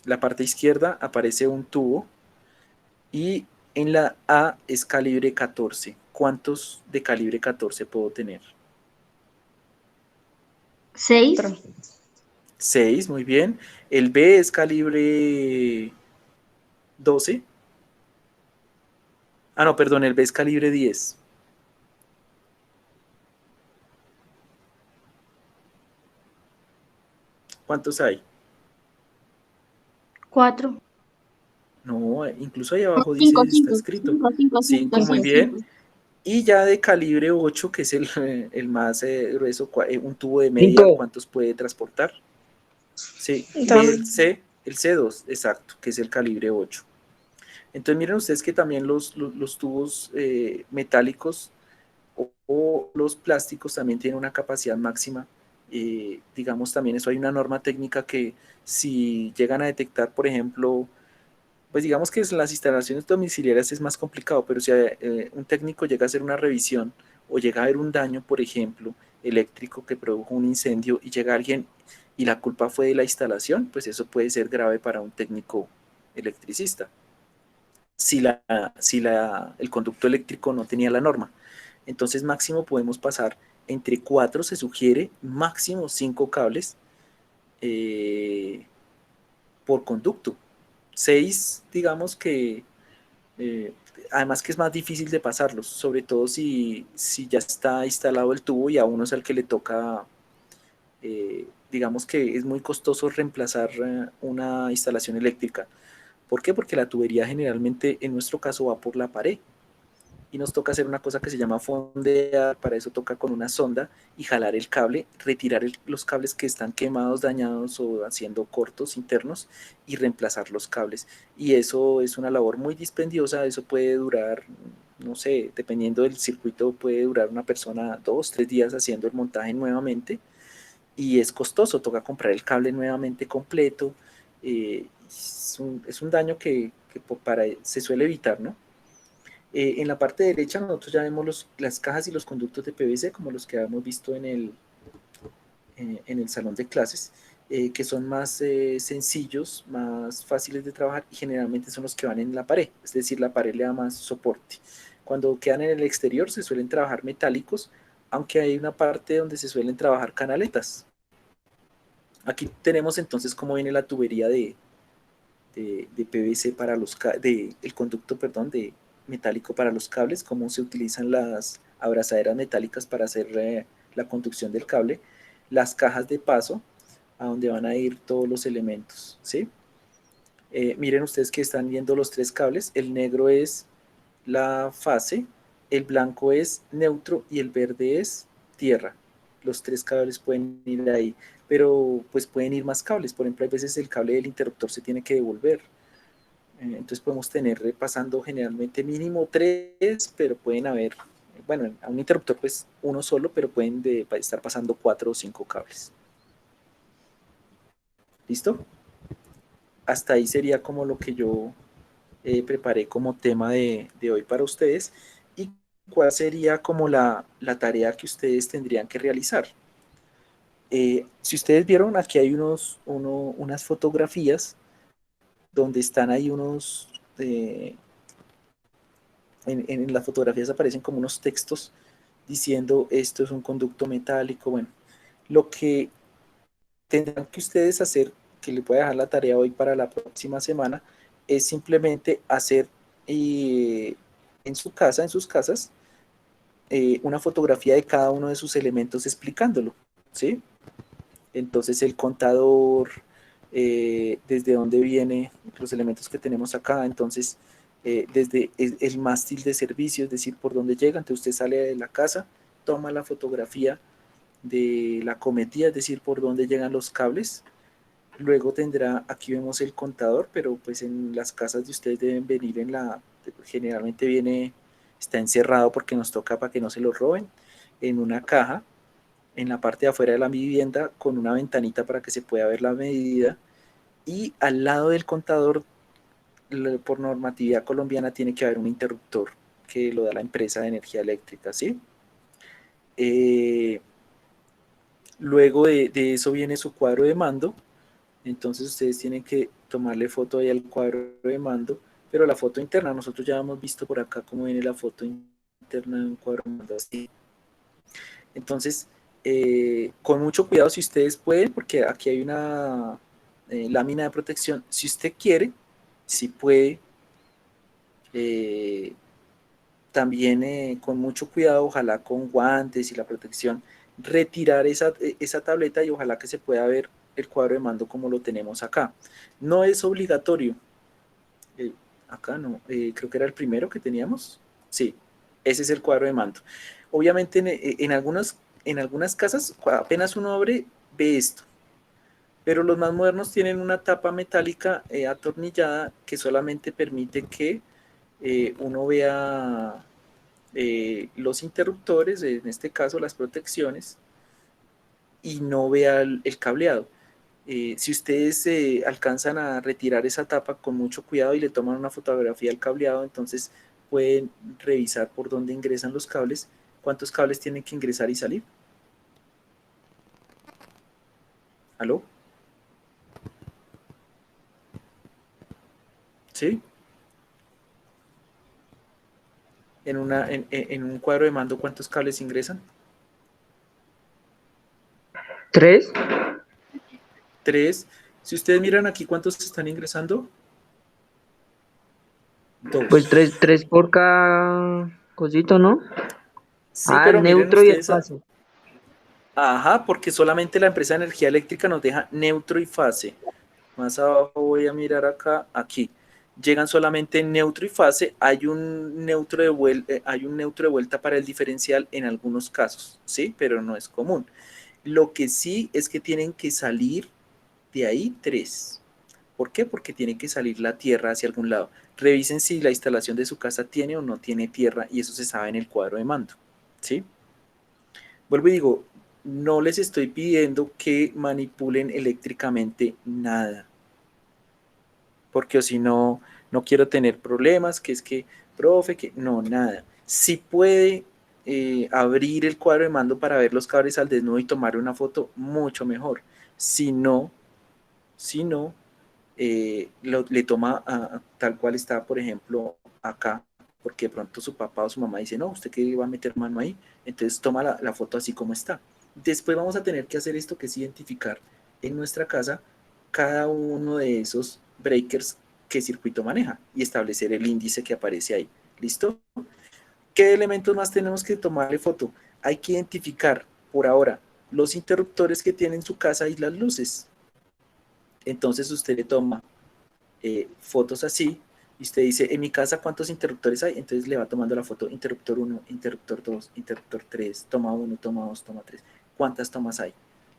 S1: la parte izquierda aparece un tubo y en la A es calibre 14. ¿Cuántos de calibre 14 puedo tener?
S2: 6.
S1: 6, muy bien. El B es calibre 12. Ah, no, perdón, el B es calibre 10. ¿Cuántos hay?
S2: 4.
S1: No, incluso ahí abajo dice,
S2: 5,
S1: está
S2: 5,
S1: escrito.
S2: 5, 5, 5,
S1: 5, muy
S2: sí,
S1: bien.
S2: 5.
S1: Y ya de calibre 8, que es el más grueso, un tubo de media,
S3: 5.
S1: ¿cuántos puede transportar? Sí,
S7: Dos.
S1: el C2, exacto, que es el calibre 8. Entonces miren ustedes que también los tubos metálicos o los plásticos también tienen una capacidad máxima. Digamos, también eso hay una norma técnica que si llegan a detectar, por ejemplo, pues digamos que en las instalaciones domiciliarias es más complicado, pero si un técnico llega a hacer una revisión o llega a haber un daño, por ejemplo, eléctrico que produjo un incendio y llega alguien y la culpa fue de la instalación, pues eso puede ser grave para un técnico electricista si el conducto eléctrico no tenía la norma. Entonces máximo podemos pasar entre 4, se sugiere, máximo 5 cables eh, por conducto. 6, digamos que, eh, además que es más difícil de pasarlos, sobre todo si ya está instalado el tubo y a uno es al que le toca, digamos que es muy costoso reemplazar una instalación eléctrica. ¿Por qué? Porque la tubería generalmente, en nuestro caso, va por la pared y nos toca hacer una cosa que se llama fondear. Para eso toca con una sonda y jalar el cable, retirar los cables que están quemados, dañados o haciendo cortos internos y reemplazar los cables. Y eso es una labor muy dispendiosa, eso puede durar, no sé, dependiendo del circuito, puede durar una persona 2, 3 días haciendo el montaje nuevamente y es costoso, toca comprar el cable nuevamente completo. Es un daño que se suele evitar, ¿no? En la parte derecha nosotros ya vemos las cajas y los conductos de PVC como los que habíamos visto en el salón de clases, que son más sencillos, más fáciles de trabajar y generalmente son los que van en la pared, es decir, la pared le da más soporte. Cuando quedan en el exterior se suelen trabajar metálicos, aunque hay una parte donde se suelen trabajar canaletas. Aquí tenemos entonces cómo viene la tubería de PVC para el conducto, perdón, de metálico para los cables, cómo se utilizan las abrazaderas metálicas para hacer la conducción del cable, las cajas de paso, a donde van a ir todos los elementos, ¿sí? Miren ustedes que están viendo los 3 cables, el negro es la fase, el blanco es neutro y el verde es tierra. Los 3 cables pueden ir ahí, pero pues pueden ir más cables. Por ejemplo, hay veces el cable del interruptor se tiene que devolver. Entonces podemos tener pasando generalmente mínimo 3, pero pueden haber, bueno, a un interruptor pues uno solo, pero pueden estar pasando 4 o 5 cables. ¿Listo? Hasta ahí sería como lo que yo preparé como tema de hoy para ustedes y cuál sería como la tarea que ustedes tendrían que realizar. Si ustedes vieron, aquí hay unas fotografías donde están ahí en las fotografías aparecen como unos textos diciendo esto es un conducto metálico. Bueno, lo que tendrán que ustedes hacer, que les voy a dejar la tarea hoy para la próxima semana, es simplemente hacer en su casa, en sus casas, una fotografía de cada uno de sus elementos explicándolo, ¿sí? Entonces el contador, desde dónde vienen los elementos que tenemos acá, entonces desde el mástil de servicio, es decir, por dónde llega, entonces usted sale de la casa, toma la fotografía de la cometida, es decir, por dónde llegan los cables, luego tendrá, aquí vemos el contador, pero pues en las casas de ustedes deben venir generalmente está encerrado porque nos toca para que no se lo roben, en una caja, en la parte de afuera de la vivienda, con una ventanita para que se pueda ver la medida, y al lado del contador, por normatividad colombiana, tiene que haber un interruptor que lo da la empresa de energía eléctrica, ¿sí? Luego de eso viene su cuadro de mando. Entonces ustedes tienen que tomarle foto ahí al cuadro de mando, pero la foto interna, nosotros ya hemos visto por acá cómo viene la foto interna de un cuadro de mando así. Entonces, con mucho cuidado si ustedes pueden, porque aquí hay una lámina de protección, si usted quiere, si puede, también con mucho cuidado, ojalá con guantes y la protección, retirar esa tableta y ojalá que se pueda ver el cuadro de mando como lo tenemos acá. No es obligatorio, acá no, creo que era el primero que teníamos, sí, ese es el cuadro de mando. Obviamente en algunas casas apenas uno abre ve esto, pero los más modernos tienen una tapa metálica atornillada que solamente permite que uno vea los interruptores, en este caso las protecciones, y no vea el cableado. Si ustedes alcanzan a retirar esa tapa con mucho cuidado y le toman una fotografía al cableado, entonces pueden revisar por dónde ingresan los cables, cuántos cables tienen que ingresar y salir. ¿Aló? ¿Sí? En un cuadro de mando, ¿cuántos cables ingresan?
S6: 3,
S1: 3. Si ustedes miran aquí, ¿cuántos están ingresando? 2.
S6: pues tres por cada cosito, ¿no?
S1: Sí,
S6: El
S1: pero miren
S6: neutro y el
S1: ustedes.
S6: fase.
S1: Ajá, porque solamente la empresa de energía eléctrica nos deja neutro y fase. Más abajo voy a mirar acá, aquí. Llegan solamente neutro y fase. Hay un neutro de vuelta para el diferencial en algunos casos, ¿sí? Pero no es común. Lo que sí es que tienen que salir de ahí 3. ¿Por qué? Porque tiene que salir la tierra hacia algún lado. Revisen si la instalación de su casa tiene o no tiene tierra y eso se sabe en el cuadro de mando, ¿sí? Vuelvo y digo, no les estoy pidiendo que manipulen eléctricamente nada, porque o si no, no quiero tener problemas, que es que, profe, que no, nada. Si puede abrir el cuadro de mando para ver los cables al desnudo y tomar una foto, mucho mejor. Si no, le toma tal cual está, por ejemplo, acá, porque de pronto su papá o su mamá dice, no, usted que va a meter mano ahí, entonces toma la foto así como está. Después vamos a tener que hacer esto, que es identificar en nuestra casa cada uno de esos breakers qué circuito maneja y establecer el índice que aparece ahí. ¿Listo? ¿Qué elementos más tenemos que tomarle foto? Hay que identificar por ahora los interruptores que tiene en su casa y las luces. Entonces usted le toma fotos así y usted dice, en mi casa ¿cuántos interruptores hay? Entonces le va tomando la foto, interruptor 1, interruptor 2, interruptor 3, toma 1, toma 2, toma 3. ¿Cuántas tomas hay?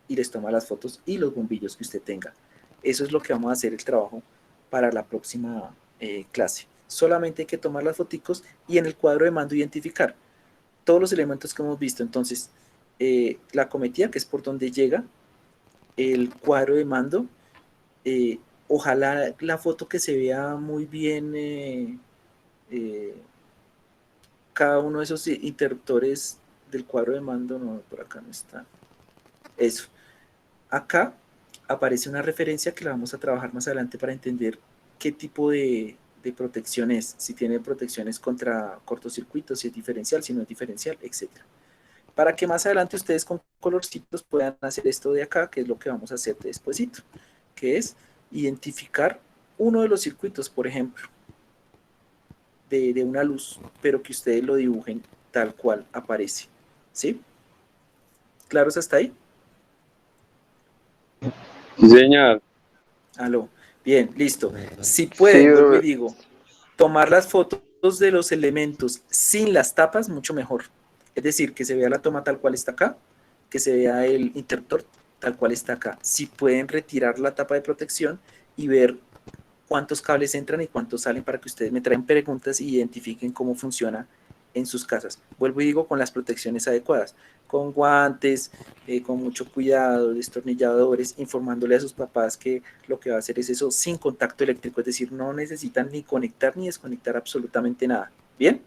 S1: Y les toma las fotos y los bombillos que usted tenga. Eso es lo que vamos a hacer el trabajo para la próxima clase. Solamente hay que tomar las foticos y en el cuadro de mando identificar todos los elementos que hemos visto. Entonces, la cometida, que es por donde llega, el cuadro de mando, ojalá la foto que se vea muy bien cada uno de esos interruptores del cuadro de mando, no, por acá no está. Eso. Acá aparece una referencia que la vamos a trabajar más adelante para entender qué tipo de protección es, si tiene protecciones contra cortocircuitos, si es diferencial, si no es diferencial, etc. Para que más adelante ustedes con colorcitos puedan hacer esto de acá, que es lo que vamos a hacer despuesito, que es identificar uno de los circuitos, por ejemplo, de una luz, pero que ustedes lo dibujen tal cual aparece. ¿Sí? ¿Claros hasta ahí?
S4: Sí, señor.
S1: Aló. Bien, listo. Si pueden,
S5: Sí,
S1: vuelvo y digo, tomar las fotos de los elementos sin las tapas, mucho mejor. Es decir, que se vea la toma tal cual está acá, que se vea el interruptor tal cual está acá. Si pueden retirar la tapa de protección y ver cuántos cables entran y cuántos salen para que ustedes me traigan preguntas y identifiquen cómo funciona en sus casas. Vuelvo y digo, con las protecciones adecuadas, con guantes, con mucho cuidado, destornilladores, informándole a sus papás que lo que va a hacer es eso sin contacto eléctrico, es decir, no necesitan ni conectar ni desconectar absolutamente nada. ¿Bien?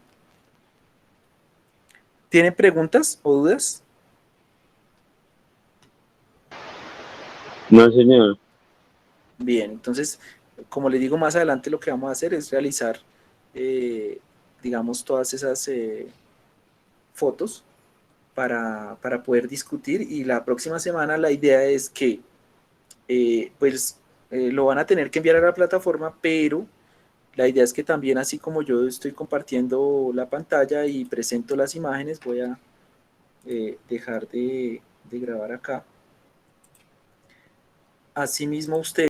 S1: ¿Tienen preguntas o dudas?
S4: No, señor.
S1: Bien, entonces como le digo, más adelante lo que vamos a hacer es realizar, digamos, todas esas fotos para poder discutir, y la próxima semana la idea es que pues lo van a tener que enviar a la plataforma, pero la idea es que también, así como yo estoy compartiendo la pantalla y presento las imágenes, voy a dejar de grabar acá. Asimismo, usted